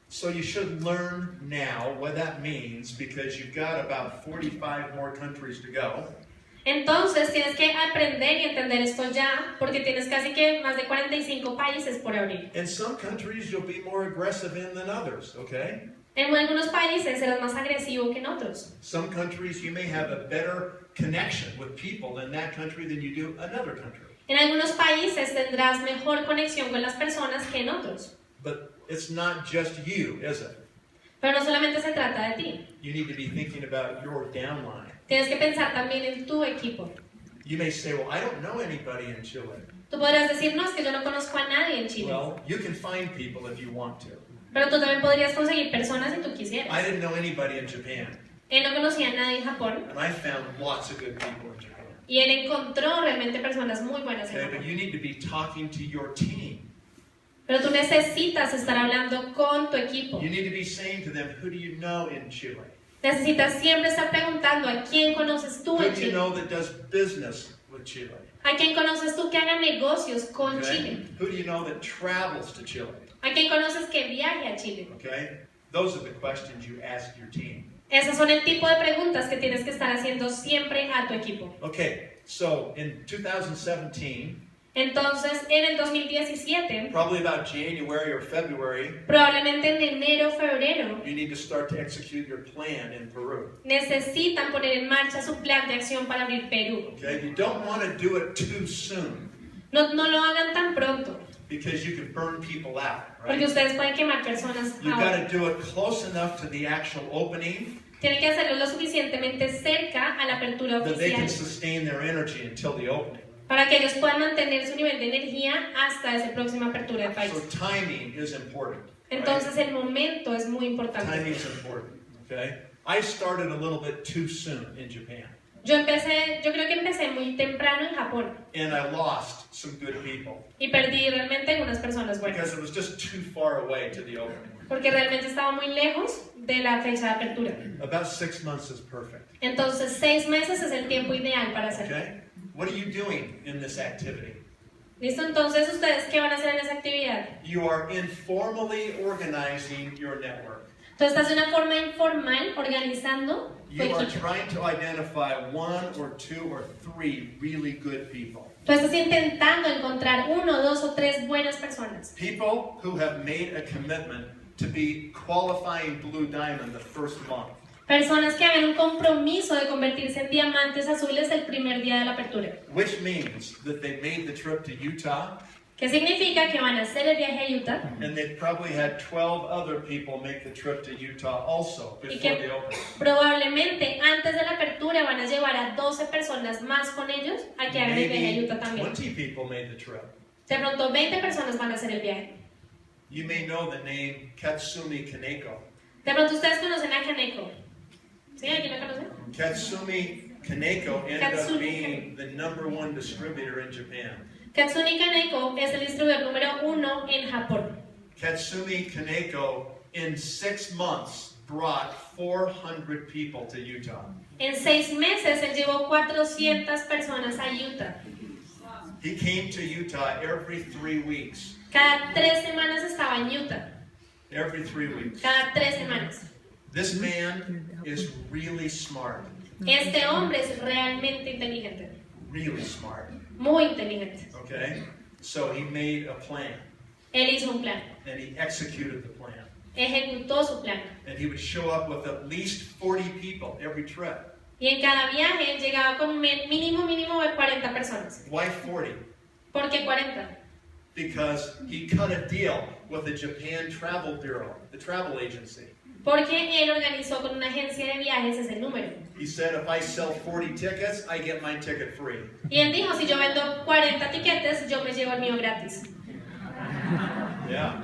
[SPEAKER 2] So you should learn now what that means because you've got about 45 more countries to go.
[SPEAKER 1] Entonces, tienes que aprender y entender esto ya, porque tienes casi que más de 45 países por abrir.
[SPEAKER 2] In some countries you'll be more aggressive in than others, okay?
[SPEAKER 1] En algunos países serás más agresivo que en otros.
[SPEAKER 2] Some countries you may have a better connection with people in that country than you do another country.
[SPEAKER 1] En algunos países tendrás mejor conexión con las personas que en otros.
[SPEAKER 2] But it's not just you, is it?
[SPEAKER 1] Pero no solamente se trata de ti.
[SPEAKER 2] You need to be thinking about your downline.
[SPEAKER 1] Tienes que pensar también en tu equipo.
[SPEAKER 2] You may say, well, I don't know anybody in Chile.
[SPEAKER 1] Tú podrás decir, no, es que yo no conozco a nadie en Chile.
[SPEAKER 2] Well, you can find people if you want to.
[SPEAKER 1] Pero tú también podrías conseguir personas si tú
[SPEAKER 2] I
[SPEAKER 1] quisieras.
[SPEAKER 2] didn't know anybody in Japan,
[SPEAKER 1] Él no conocía a nadie en Japón
[SPEAKER 2] and I found lots of good people in Japan.
[SPEAKER 1] y él encontró realmente personas muy buenas en
[SPEAKER 2] Okay, but
[SPEAKER 1] Japón.
[SPEAKER 2] you need to be talking to your team.
[SPEAKER 1] Pero tú necesitas estar hablando con tu equipo.
[SPEAKER 2] You need to be saying to them, who do you know in Chile?
[SPEAKER 1] Necesitas siempre estar preguntando a quién conoces tú
[SPEAKER 2] Who
[SPEAKER 1] en
[SPEAKER 2] do you
[SPEAKER 1] Chile.
[SPEAKER 2] know that does business with Chile?
[SPEAKER 1] A quién conoces tú que haga negocios con
[SPEAKER 2] Okay?
[SPEAKER 1] Chile.
[SPEAKER 2] Who do you know that travels to Chile?
[SPEAKER 1] A quién conoces que viaje a Chile.
[SPEAKER 2] Okay? Those are the questions you ask your team.
[SPEAKER 1] Esas son el tipo de preguntas que tienes que estar haciendo siempre a tu equipo.
[SPEAKER 2] Okay, so in 2017,
[SPEAKER 1] Entonces, en el 2017,
[SPEAKER 2] probably about January or February,
[SPEAKER 1] probablemente en enero o febrero,
[SPEAKER 2] you need to start to execute your plan in Peru.
[SPEAKER 1] necesitan poner en marcha su plan de acción para abrir Perú.
[SPEAKER 2] Okay? You don't want to do it too soon
[SPEAKER 1] No lo hagan tan pronto,
[SPEAKER 2] because you can burn people out,
[SPEAKER 1] porque
[SPEAKER 2] right?
[SPEAKER 1] ustedes pueden quemar personas
[SPEAKER 2] You've
[SPEAKER 1] ahora.
[SPEAKER 2] got to do it close enough to the actual opening
[SPEAKER 1] Tienen que hacerlo lo suficientemente cerca a la apertura
[SPEAKER 2] that they can
[SPEAKER 1] oficial
[SPEAKER 2] sustain their energy until the opening.
[SPEAKER 1] para que ellos puedan mantener su nivel de energía hasta esa próxima apertura de país.
[SPEAKER 2] So timing is important. Right?
[SPEAKER 1] Entonces el momento es muy importante.
[SPEAKER 2] Timing is important. Okay? I started a little bit too soon in Japan,
[SPEAKER 1] Yo creo que empecé muy temprano en Japón
[SPEAKER 2] and I lost some good people
[SPEAKER 1] y perdí realmente algunas personas buenas,
[SPEAKER 2] because it was just too far away to the opening.
[SPEAKER 1] porque realmente estaba muy lejos de la fecha de apertura.
[SPEAKER 2] About 6 months is perfect.
[SPEAKER 1] Entonces 6 meses es el tiempo ideal para hacerlo.
[SPEAKER 2] Okay? What are you doing in this activity?
[SPEAKER 1] ¿Listo? Entonces, ¿ustedes qué van a hacer en esa actividad?
[SPEAKER 2] You are informally organizing your network.
[SPEAKER 1] Tú estás de una forma informal organizando tu
[SPEAKER 2] You are
[SPEAKER 1] equipo.
[SPEAKER 2] trying to identify 1 or 2 or 3 really good people.
[SPEAKER 1] Tú estás intentando encontrar 1, 2 o 3 buenas personas.
[SPEAKER 2] People who have made a commitment to be qualifying Blue Diamond the first month.
[SPEAKER 1] Personas que hagan un compromiso de convertirse en diamantes azules el primer día de la apertura.
[SPEAKER 2] Which means that they made the trip to Utah,
[SPEAKER 1] ¿Qué significa? Que van a hacer el viaje a Utah
[SPEAKER 2] and they probably had 12 other people make the trip to Utah also
[SPEAKER 1] y
[SPEAKER 2] before
[SPEAKER 1] que
[SPEAKER 2] the opening.
[SPEAKER 1] probablemente antes de la apertura van a llevar a 12 personas más con ellos a que hagan el viaje a
[SPEAKER 2] Maybe
[SPEAKER 1] Utah también.
[SPEAKER 2] 20 people made the trip.
[SPEAKER 1] De pronto 20 personas van a hacer el viaje.
[SPEAKER 2] You may know the name Katsumi Kaneko.
[SPEAKER 1] De pronto ustedes conocen a Kaneko. ¿Sí? ¿Alguien la conoce?
[SPEAKER 2] Katsumi Kaneko ended up
[SPEAKER 1] Katsumi
[SPEAKER 2] being the #1 distributor in Japan.
[SPEAKER 1] Katsumi Kaneko es el distribuidor número 1 en Japón.
[SPEAKER 2] Katsumi Kaneko, in 6 months, brought 400 people to Utah.
[SPEAKER 1] En 6 meses él llevó 400 personas a Utah.
[SPEAKER 2] He came to Utah every 3 weeks.
[SPEAKER 1] Cada 3 semanas estaba en Utah.
[SPEAKER 2] Every 3 weeks.
[SPEAKER 1] Cada 3 semanas.
[SPEAKER 2] This man is really smart.
[SPEAKER 1] Este hombre es realmente inteligente.
[SPEAKER 2] Really smart.
[SPEAKER 1] Muy inteligente.
[SPEAKER 2] Okay? So he made a plan.
[SPEAKER 1] Él hizo un plan.
[SPEAKER 2] And he executed the plan.
[SPEAKER 1] Ejecutó su plan.
[SPEAKER 2] And he would show up with at least 40 people every trip.
[SPEAKER 1] Y en cada viaje llegaba con mínimo de 40 personas.
[SPEAKER 2] Why 40?
[SPEAKER 1] ¿Por qué 40?
[SPEAKER 2] Because he cut a deal with the Japan Travel Bureau, the travel agency.
[SPEAKER 1] Porque él organizó con una agencia de viajes ese número.
[SPEAKER 2] He said, if I sell 40 tickets, I get my ticket free.
[SPEAKER 1] Y él dijo, si yo vendo 40 tiquetes, yo me llevo el mío gratis.
[SPEAKER 2] Yeah.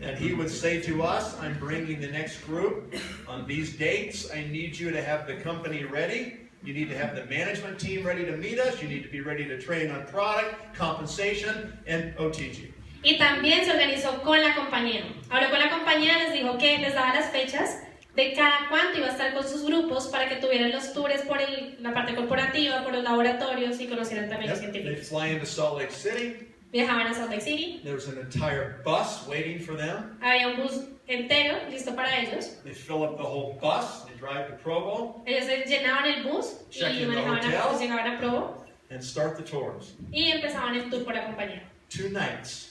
[SPEAKER 2] And he would say to us, I'm bringing the next group on these dates. I need you to have the company ready. You need to have the management team ready to meet us. You need to be ready to train on product, compensation, and OTG.
[SPEAKER 1] Y también se organizó con la compañía. Habló con la compañía, les dijo que les daba las fechas de cada cuánto iba a estar con sus grupos para que tuvieran los tours por la parte corporativa, por los laboratorios y conocieran también los
[SPEAKER 2] They
[SPEAKER 1] científicos.
[SPEAKER 2] fly into Salt Lake City.
[SPEAKER 1] Viajaban a Salt Lake City.
[SPEAKER 2] There was an entire bus waiting for them.
[SPEAKER 1] Había un bus entero listo para ellos.
[SPEAKER 2] They fill up the whole bus. They drive to Provo
[SPEAKER 1] Ellos llenaban el bus y llegaban a Provo
[SPEAKER 2] and start the tours.
[SPEAKER 1] y empezaban el tour por la compañía.
[SPEAKER 2] 2 nights.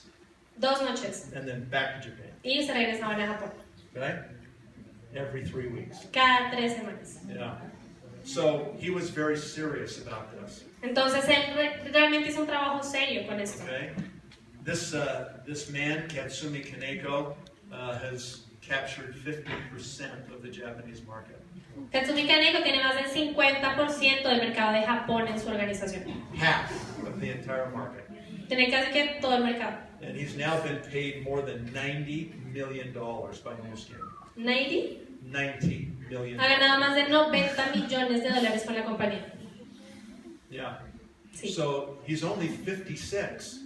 [SPEAKER 1] 2 noches.
[SPEAKER 2] And then back to Japan.
[SPEAKER 1] Y se regresaban a Japón.
[SPEAKER 2] Okay? Every 3 weeks.
[SPEAKER 1] Cada 3 semanas.
[SPEAKER 2] Yeah. So he was very serious about this.
[SPEAKER 1] Entonces él realmente hizo un trabajo serio con esto.
[SPEAKER 2] Okay? This man, Katsumi Kaneko, has captured 50% of the Japanese market.
[SPEAKER 1] Katsumi Kaneko tiene más del 50% del mercado de Japón en su organización.
[SPEAKER 2] Half of the entire market.
[SPEAKER 1] Tiene casi que todo el mercado.
[SPEAKER 2] And he's now been paid more than $90 million by Nu Skin.
[SPEAKER 1] 90
[SPEAKER 2] million.
[SPEAKER 1] ha ganado más de 90 millones de dólares con la compañía.
[SPEAKER 2] Yeah.
[SPEAKER 1] Sí.
[SPEAKER 2] So he's only 56.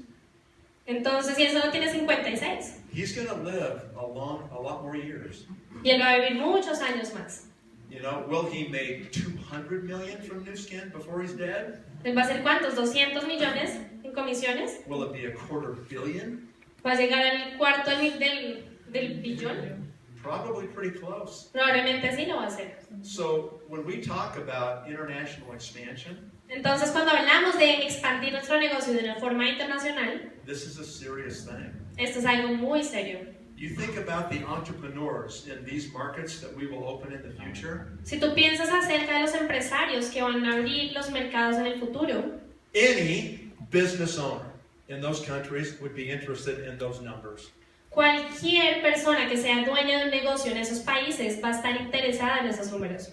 [SPEAKER 1] Entonces, si él solo tiene 56,
[SPEAKER 2] He's going to live a lot more years.
[SPEAKER 1] y él va a vivir muchos años más.
[SPEAKER 2] You know, will he make 200 million from Nu Skin before he's dead?
[SPEAKER 1] ¿Él va a hacer cuántos? ¿200 millones en comisiones?
[SPEAKER 2] Will it be a $250 million?
[SPEAKER 1] ¿Va a llegar al cuarto del billón?
[SPEAKER 2] Probably pretty close.
[SPEAKER 1] Probablemente sí lo va a hacer.
[SPEAKER 2] So when we talk about international expansion,
[SPEAKER 1] Entonces, cuando hablamos de expandir nuestro negocio de una forma internacional,
[SPEAKER 2] this is a serious thing.
[SPEAKER 1] esto es algo muy serio.
[SPEAKER 2] You think about the entrepreneurs in these markets that we will open in the future.
[SPEAKER 1] Si tú piensas acerca de los empresarios que van a abrir los mercados en el futuro,
[SPEAKER 2] Any business owner in those countries would be interested in those numbers.
[SPEAKER 1] cualquier persona que sea dueña de un negocio en esos países va a estar interesada en esos números.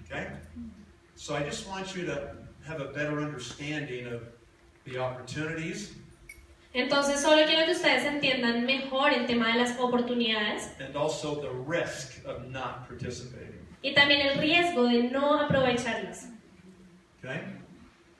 [SPEAKER 2] Okay? So I just want you to have a better understanding of the opportunities
[SPEAKER 1] Entonces, solo quiero que ustedes entiendan mejor el tema de las oportunidades
[SPEAKER 2] and also the risk of not participating.
[SPEAKER 1] y también el riesgo de no aprovecharlas.
[SPEAKER 2] Okay?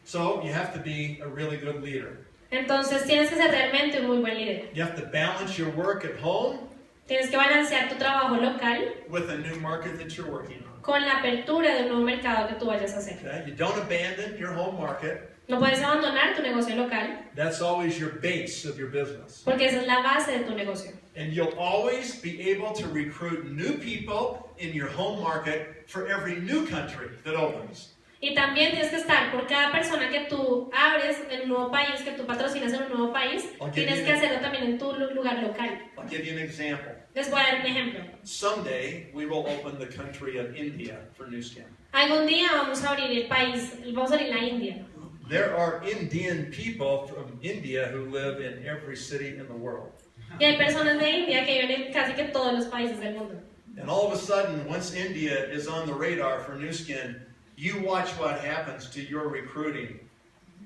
[SPEAKER 2] So you have to be a really good leader.
[SPEAKER 1] Entonces, tienes que ser realmente un muy buen líder.
[SPEAKER 2] You have to balance your work at home
[SPEAKER 1] Tienes que balancear tu trabajo local
[SPEAKER 2] with a new market that you're working on.
[SPEAKER 1] con la apertura de un nuevo mercado que tú vayas a hacer.
[SPEAKER 2] Okay? You don't abandon your home market.
[SPEAKER 1] No puedes abandonar tu negocio local
[SPEAKER 2] That's always your base of your business.
[SPEAKER 1] porque esa es la base de tu negocio.
[SPEAKER 2] And you'll always be able to recruit new people in your home market for every new country that opens.
[SPEAKER 1] Y también tienes que estar por cada persona que tú abres en un nuevo país, que tú patrocinas en un nuevo país, tienes que hacerlo también en tu lugar local.
[SPEAKER 2] I'll give you an example.
[SPEAKER 1] Les voy a dar un ejemplo.
[SPEAKER 2] Someday we will open the country of India for Nu Skin.
[SPEAKER 1] Algún día vamos a abrir el país, vamos a abrir la India.
[SPEAKER 2] There are Indian people from India who live in every city in the world.
[SPEAKER 1] Y hay personas de India que viven en casi que todos los países del mundo.
[SPEAKER 2] And all of a sudden, once India is on the radar for Nu Skin, you watch what happens to your recruiting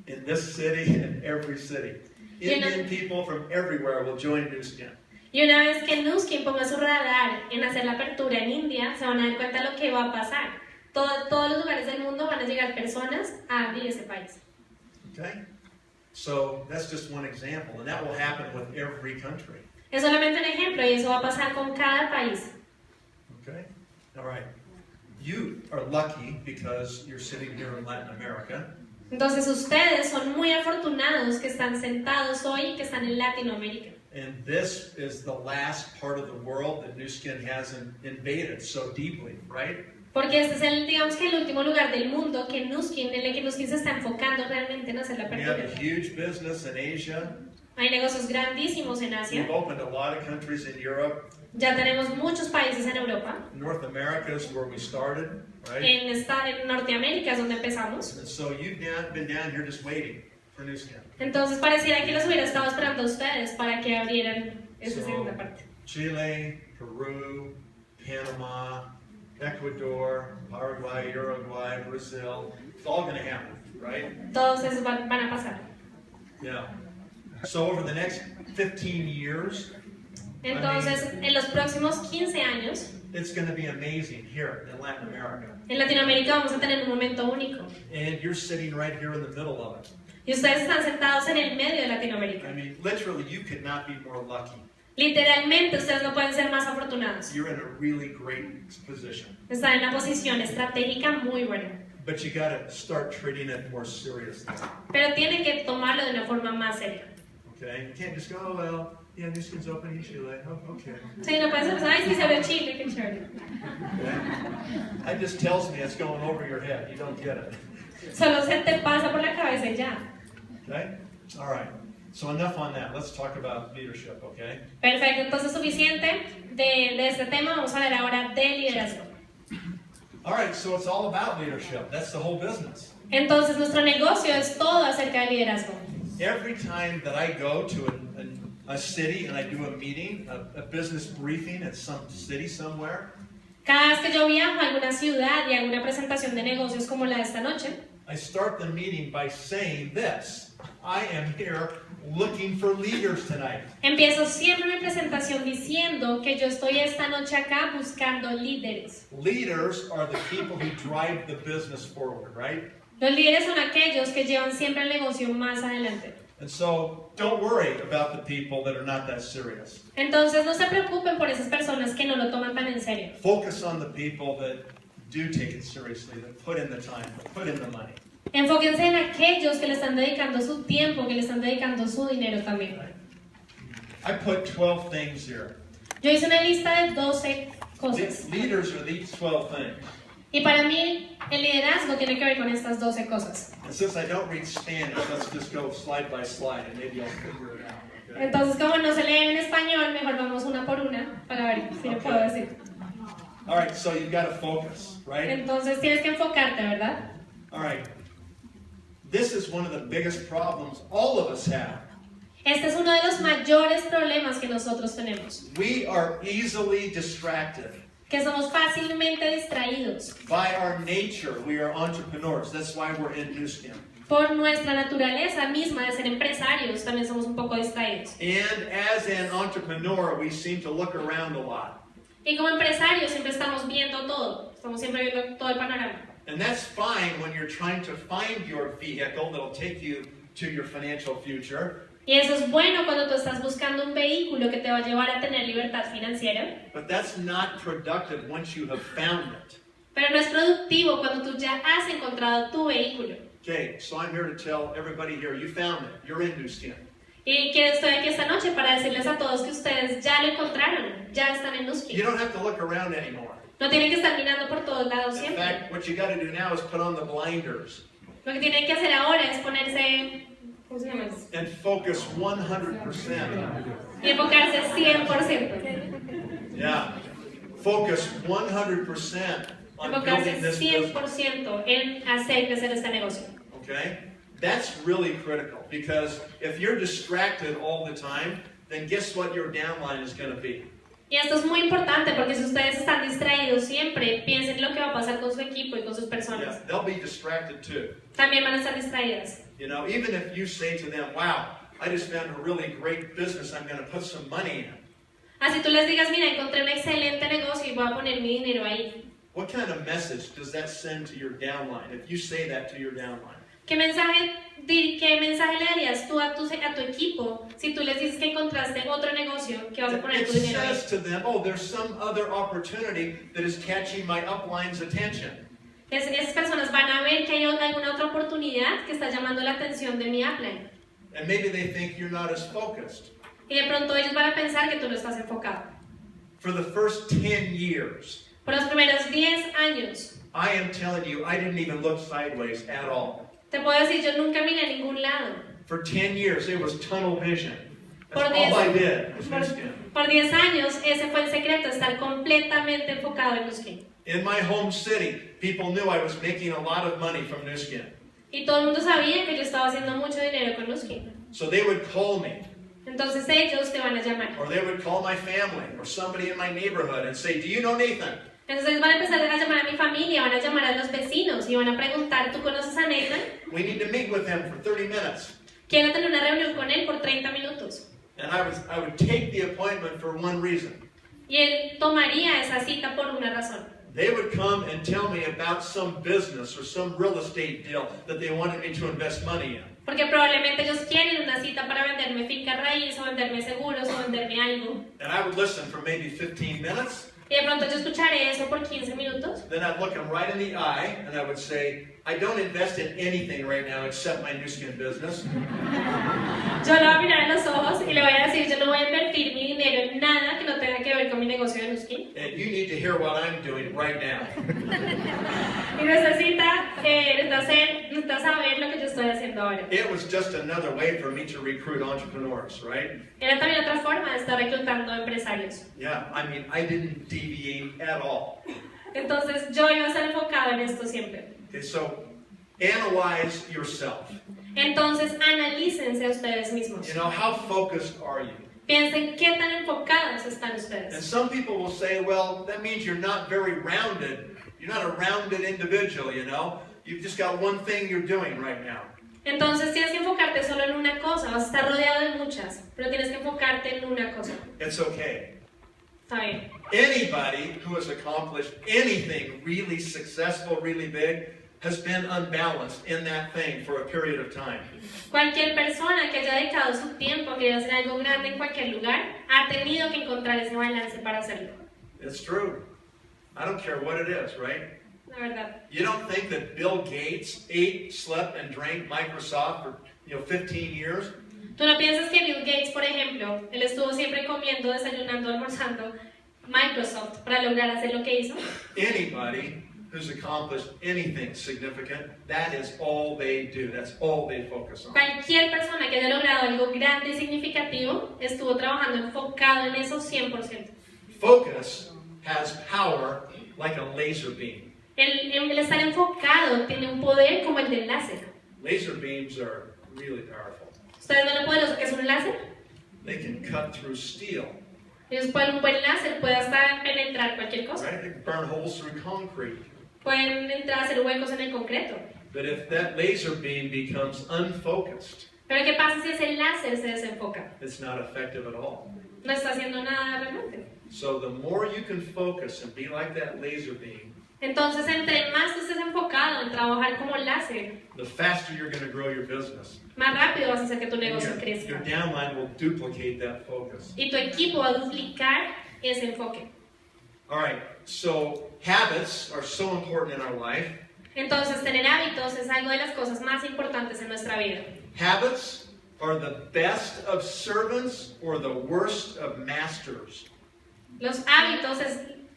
[SPEAKER 2] in this city and every city. Indian people from everywhere will join Nu Skin.
[SPEAKER 1] Y una vez que Nu Skin ponga su radar en hacer la apertura en India, se van a dar cuenta de lo que va a pasar. Todos los lugares del mundo van a llegar personas a abrir ese país.
[SPEAKER 2] Okay? So that's just one example, and that will happen with every country.
[SPEAKER 1] Es solamente un ejemplo y eso va a pasar con cada país.
[SPEAKER 2] Okay? All right. You are lucky because you're sitting here in Latin America.
[SPEAKER 1] Entonces ustedes son muy afortunados que están sentados hoy, que están en Latinoamérica.
[SPEAKER 2] And this is the last part of the world that Nu Skin hasn't invaded so deeply, right?
[SPEAKER 1] Porque este es digamos que el último lugar del mundo que en el que Nu Skin se está enfocando realmente en hacer la
[SPEAKER 2] We have
[SPEAKER 1] apertura.
[SPEAKER 2] a huge business in Asia.
[SPEAKER 1] Hay negocios grandísimos en Asia.
[SPEAKER 2] We've opened a lot of countries in Europe.
[SPEAKER 1] Ya tenemos muchos países en Europa.
[SPEAKER 2] North America is where we started, right?
[SPEAKER 1] En Norteamérica es donde empezamos.
[SPEAKER 2] And so you've been down here just waiting for Nu Skin.
[SPEAKER 1] Entonces pareciera que los hubiera estado esperando a ustedes para que abrieran esa segunda parte.
[SPEAKER 2] Chile, Peru, Panama, Ecuador, Paraguay, Uruguay, Brazil. It's all going to happen, right?
[SPEAKER 1] Todos esos van a pasar.
[SPEAKER 2] Yeah. So over the next 15 years,
[SPEAKER 1] Entonces, en los próximos 15 años,
[SPEAKER 2] it's going to be amazing here in Latin America.
[SPEAKER 1] en Latinoamérica vamos a tener un momento único.
[SPEAKER 2] And you're sitting right here in the middle of it.
[SPEAKER 1] Y ustedes están sentados en el medio de Latinoamérica.
[SPEAKER 2] I mean, literally, you could not be more lucky.
[SPEAKER 1] Literalmente, ustedes no pueden ser más afortunados.
[SPEAKER 2] You're in a really great position.
[SPEAKER 1] Están en una posición estratégica muy buena.
[SPEAKER 2] But you got to start treating it more seriously.
[SPEAKER 1] Pero tienen que tomarlo de una forma más seria.
[SPEAKER 2] Okay? You can't just go, oh, well, yeah, New Skin's open in Chile. Oh, okay.
[SPEAKER 1] Sí, no pueden pensar, ay, sí se abrió Chile, qué chévere.
[SPEAKER 2] Okay? That just tells me it's going over your head. You don't get it.
[SPEAKER 1] Solo se te pasa por la cabeza y ya.
[SPEAKER 2] Okay? All right. So enough on that. Let's talk about leadership, okay?
[SPEAKER 1] Perfecto, entonces suficiente de este tema. Vamos a hablar ahora de liderazgo.
[SPEAKER 2] All right, so it's all about leadership. That's the whole business.
[SPEAKER 1] Entonces nuestro negocio es todo acerca de liderazgo.
[SPEAKER 2] Every time that I go to a city and I do a meeting, a business briefing at some city somewhere,
[SPEAKER 1] Cada vez que yo viajo a alguna ciudad y hago una presentación de negocios como la de esta noche,
[SPEAKER 2] I start the meeting by saying this: I am here looking for leaders tonight.
[SPEAKER 1] empiezo siempre mi presentación diciendo que yo estoy esta noche acá buscando líderes.
[SPEAKER 2] Leaders are the people who drive the business forward, right?
[SPEAKER 1] Los líderes son aquellos que llevan siempre el negocio más adelante.
[SPEAKER 2] And so don't worry about the people that are not that serious.
[SPEAKER 1] Entonces no se preocupen por esas personas que no lo toman tan en serio.
[SPEAKER 2] Focus on the people that do take it seriously, that put in the time, that put in the money.
[SPEAKER 1] Enfóquense en aquellos que le están dedicando su tiempo, que le están dedicando su dinero también.
[SPEAKER 2] I put 12 things here.
[SPEAKER 1] Yo hice una lista de 12 cosas.
[SPEAKER 2] Leaders are these 12 things.
[SPEAKER 1] Y para mí, el liderazgo tiene que ver con estas 12 cosas.
[SPEAKER 2] And since I don't read Spanish, let's just go slide by slide and maybe I'll figure it out. Okay?
[SPEAKER 1] Entonces, como no se leen en español, mejor vamos una por una para ver si lo puedo decir.
[SPEAKER 2] All right, so you've got to focus, right?
[SPEAKER 1] Entonces, tienes que enfocarte, ¿verdad?
[SPEAKER 2] All right. This is one of the biggest problems all of us have.
[SPEAKER 1] Este es uno de los mayores problemas que nosotros tenemos.
[SPEAKER 2] We are easily distracted.
[SPEAKER 1] Que somos fácilmente distraídos.
[SPEAKER 2] By our nature, we are entrepreneurs. That's why we're in New Skin.
[SPEAKER 1] Por nuestra naturaleza misma de ser empresarios, también somos un poco distraídos.
[SPEAKER 2] And as an entrepreneur, we seem to look around a lot.
[SPEAKER 1] Y como empresarios siempre estamos viendo todo. Estamos siempre viendo todo el panorama.
[SPEAKER 2] And that's fine when you're trying to find your vehicle that'll take you to your financial future.
[SPEAKER 1] Y eso es bueno cuando tú estás buscando un vehículo que te va a llevar a tener libertad financiera.
[SPEAKER 2] But that's not productive once you have found it.
[SPEAKER 1] Pero no es productivo cuando tú ya has encontrado tu vehículo.
[SPEAKER 2] Okay, so I'm here to tell everybody here, you found it. You're in New Skin.
[SPEAKER 1] Y que estoy aquí esta noche para decirles a todos que ustedes ya lo encontraron, ya están en
[SPEAKER 2] You
[SPEAKER 1] Nuskin.
[SPEAKER 2] don't have to look around anymore.
[SPEAKER 1] No tienen que estar mirando por todos lados
[SPEAKER 2] In
[SPEAKER 1] siempre.
[SPEAKER 2] fact, what you got to do now is put on the blinders
[SPEAKER 1] Lo que tienen que hacer ahora es ponerse, ¿cómo se llama eso?
[SPEAKER 2] and focus 100%.
[SPEAKER 1] Y enfocarse 100%.
[SPEAKER 2] Yeah. Focus 100% on
[SPEAKER 1] Enfocarse
[SPEAKER 2] building this business.
[SPEAKER 1] 100% en hacer crecer este negocio.
[SPEAKER 2] Okay? That's really critical because if you're distracted all the time, then guess what your downline is going to be?
[SPEAKER 1] Y esto es muy importante porque si ustedes están distraídos siempre, piensen lo que va a pasar con su equipo y con sus personas.
[SPEAKER 2] Yeah, they'll be distracted too.
[SPEAKER 1] También van a estar distraídas.
[SPEAKER 2] You know, even if you say to them, wow, I just found a really great business, I'm going to put some money in.
[SPEAKER 1] Así tú les digas, mira, encontré un excelente negocio y voy a poner mi dinero ahí.
[SPEAKER 2] What kind of message does that send to your downline if you say that to your downline?
[SPEAKER 1] ¿Qué mensaje le darías tú a tu equipo si tú les dices que encontraste otro negocio que vas a poner
[SPEAKER 2] It
[SPEAKER 1] tu dinero ahí?
[SPEAKER 2] says to them, oh, there's some other opportunity that is catching my upline's attention.
[SPEAKER 1] Esas personas van a ver que hay alguna otra oportunidad que está llamando la atención de mi upline.
[SPEAKER 2] And maybe they think you're not as focused.
[SPEAKER 1] Y de pronto ellos van a pensar que tú no estás enfocado.
[SPEAKER 2] For the first 10 years,
[SPEAKER 1] Por los primeros 10 años,
[SPEAKER 2] I am telling you, I didn't even look sideways at all.
[SPEAKER 1] te puedo decir, yo nunca miré a ningún lado.
[SPEAKER 2] For 10 years, it was tunnel vision.
[SPEAKER 1] Por
[SPEAKER 2] That's
[SPEAKER 1] 10
[SPEAKER 2] all I did. Was New Skin.
[SPEAKER 1] por 10 años, ese fue el secreto, estar completamente enfocado en Nuskin.
[SPEAKER 2] In my home city, people knew I was making a lot of money from New Skin.
[SPEAKER 1] Y todo el mundo sabía que yo estaba haciendo mucho dinero con Nuskin.
[SPEAKER 2] So they would call me.
[SPEAKER 1] Entonces ellos te van a llamar.
[SPEAKER 2] Or they would call my family or somebody in my neighborhood and say, do you know Nathan?
[SPEAKER 1] Entonces van a empezar a llamar a mi familia, van a llamar a los vecinos y van a preguntar, ¿tú conoces a Nathan?
[SPEAKER 2] We need to meet with him for 30 minutes.
[SPEAKER 1] Quiero tener una reunión con él por 30 minutos.
[SPEAKER 2] And I would take the appointment for one reason.
[SPEAKER 1] Y él tomaría esa cita por una razón.
[SPEAKER 2] They would come and tell me about some business or some real estate deal that they wanted me to invest money in.
[SPEAKER 1] Porque probablemente ellos quieren una cita para venderme finca raíz o venderme seguros o venderme algo.
[SPEAKER 2] And I would listen for maybe 15 minutes.
[SPEAKER 1] Y de pronto yo escucharé eso por 15 minutos.
[SPEAKER 2] Then I'd look them right in the eye and I would say, I don't invest in anything right now except my new skin business.
[SPEAKER 1] Yo lo voy a mirar en los ojos y le voy a decir, yo no voy a invertir mi dinero en nada que no tenga que ver con mi negocio de Nuskin.
[SPEAKER 2] And you need to hear what I'm doing right now.
[SPEAKER 1] Y necesita saber lo que yo estoy haciendo ahora.
[SPEAKER 2] It was just another way for me to recruit entrepreneurs, right?
[SPEAKER 1] Era también otra forma de estar reclutando empresarios.
[SPEAKER 2] Yeah, I mean, I didn't deviate at all.
[SPEAKER 1] Entonces yo iba a estar enfocado en esto siempre.
[SPEAKER 2] Okay, so analyze yourself.
[SPEAKER 1] Entonces analícense a ustedes mismos.
[SPEAKER 2] You know, how focused are you?
[SPEAKER 1] Piensen qué tan enfocados están
[SPEAKER 2] And
[SPEAKER 1] ustedes.
[SPEAKER 2] some people will say, well, that means you're not very rounded. You're not a rounded individual, you know? You've just got one thing you're doing right now.
[SPEAKER 1] Entonces tienes que enfocarte solo en una cosa. Vas a estar rodeado de muchas, pero tienes que enfocarte en una cosa.
[SPEAKER 2] It's okay.
[SPEAKER 1] Está bien.
[SPEAKER 2] Anybody who has accomplished anything really successful, really big, has been unbalanced in that thing for a period of time.
[SPEAKER 1] Cualquier persona que haya dedicado su tiempo a querer hacer algo grande en cualquier lugar, ha tenido que encontrar ese balance para hacerlo.
[SPEAKER 2] It's true. I don't care what it is, right?
[SPEAKER 1] La verdad.
[SPEAKER 2] You don't think that Bill Gates ate, slept, and drank Microsoft for 15 years?
[SPEAKER 1] ¿Tú no piensas que Bill Gates, por ejemplo, él estuvo siempre comiendo, desayunando, almorzando Microsoft para lograr hacer lo que hizo?
[SPEAKER 2] Anybody who's accomplished anything significant, that is all they do. That's all they focus on.
[SPEAKER 1] Cualquier persona que haya logrado algo grande y significativo estuvo trabajando enfocado en eso 100%.
[SPEAKER 2] Focus has power like a laser beam.
[SPEAKER 1] El estar enfocado tiene un poder como el del láser.
[SPEAKER 2] Laser beams are really powerful.
[SPEAKER 1] ¿Ustedes ven lo poderoso que es un láser?
[SPEAKER 2] They can cut through steel,
[SPEAKER 1] Un buen láser puede hasta penetrar cualquier cosa.
[SPEAKER 2] right? They can burn holes through concrete.
[SPEAKER 1] Pueden entrar a hacer huecos en el concreto.
[SPEAKER 2] But if that laser beam becomes unfocused,
[SPEAKER 1] Pero ¿qué pasa si ese láser se desenfoca?
[SPEAKER 2] it's not effective at all.
[SPEAKER 1] No está haciendo nada realmente.
[SPEAKER 2] So the more you can focus and be like that laser beam,
[SPEAKER 1] Entonces, entre más tú estés enfocado en trabajar como láser,
[SPEAKER 2] the faster you're going to grow your business.
[SPEAKER 1] más rápido vas a hacer que tu
[SPEAKER 2] And
[SPEAKER 1] negocio
[SPEAKER 2] your
[SPEAKER 1] crezca.
[SPEAKER 2] downline will duplicate that focus.
[SPEAKER 1] Y tu equipo va a duplicar ese enfoque.
[SPEAKER 2] All right, so habits are so important in our life.
[SPEAKER 1] Entonces, tener hábitos es algo de las cosas más importantes en nuestra vida.
[SPEAKER 2] Habits are the best of servants or the worst of masters.
[SPEAKER 1] Los hábitos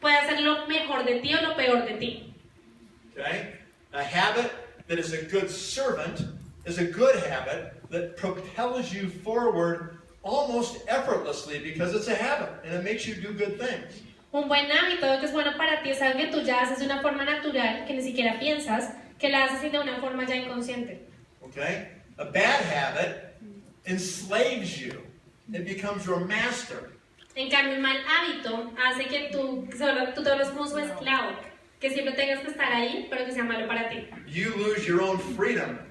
[SPEAKER 1] puede ser lo mejor de ti o lo peor de ti.
[SPEAKER 2] Okay? A habit that is a good servant is a good habit that propels you forward almost effortlessly because it's a habit and it makes you do good things.
[SPEAKER 1] Un buen hábito que es bueno para ti es algo que tú ya haces de una forma natural, que ni siquiera piensas, que la haces de una forma ya inconsciente.
[SPEAKER 2] Okay? A bad habit enslaves you. It becomes your master.
[SPEAKER 1] En cambio, un mal hábito hace que tú te vuelvas como su esclavo, que siempre tengas que estar ahí, pero que sea malo para ti.
[SPEAKER 2] You lose your own freedom to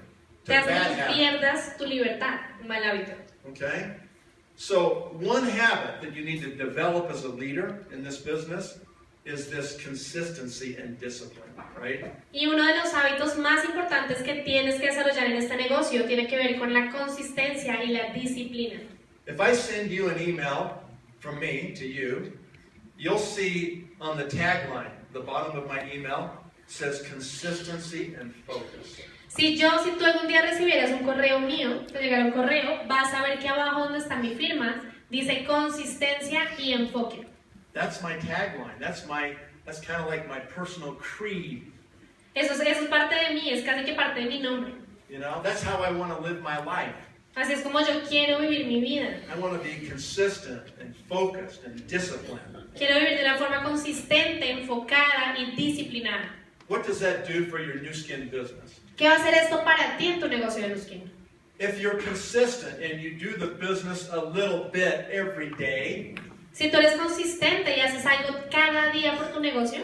[SPEAKER 1] Te hace
[SPEAKER 2] bad
[SPEAKER 1] que tú
[SPEAKER 2] habits.
[SPEAKER 1] pierdas tu libertad, un mal hábito.
[SPEAKER 2] Okay? So, one habit that you need to develop as a leader in this business is this consistency and discipline, right?
[SPEAKER 1] Y uno de los hábitos más importantes que tienes que desarrollar en este negocio tiene que ver con la consistencia y la disciplina.
[SPEAKER 2] If I send you an email from me to you, you'll see on the tagline, the bottom of my email, says consistency and focus.
[SPEAKER 1] Si tú algún día recibieras un correo mío, te llegara un correo, vas a ver que abajo donde está mi firma dice consistencia y enfoque.
[SPEAKER 2] That's my tagline. That's kind of like my personal creed.
[SPEAKER 1] Eso es parte de mí, es casi que parte de mi nombre.
[SPEAKER 2] You know, that's how I want to live my life.
[SPEAKER 1] Así es como yo quiero vivir mi vida.
[SPEAKER 2] I want to be consistent and focused and disciplined.
[SPEAKER 1] Quiero vivir de una forma consistente, enfocada y disciplinada.
[SPEAKER 2] What does that do for your new skin business?
[SPEAKER 1] ¿Qué va a hacer esto para ti en tu negocio de Nuskin?
[SPEAKER 2] If you're consistent and you do the business a little bit every day,
[SPEAKER 1] Si tú eres consistente y haces algo cada día por tu negocio,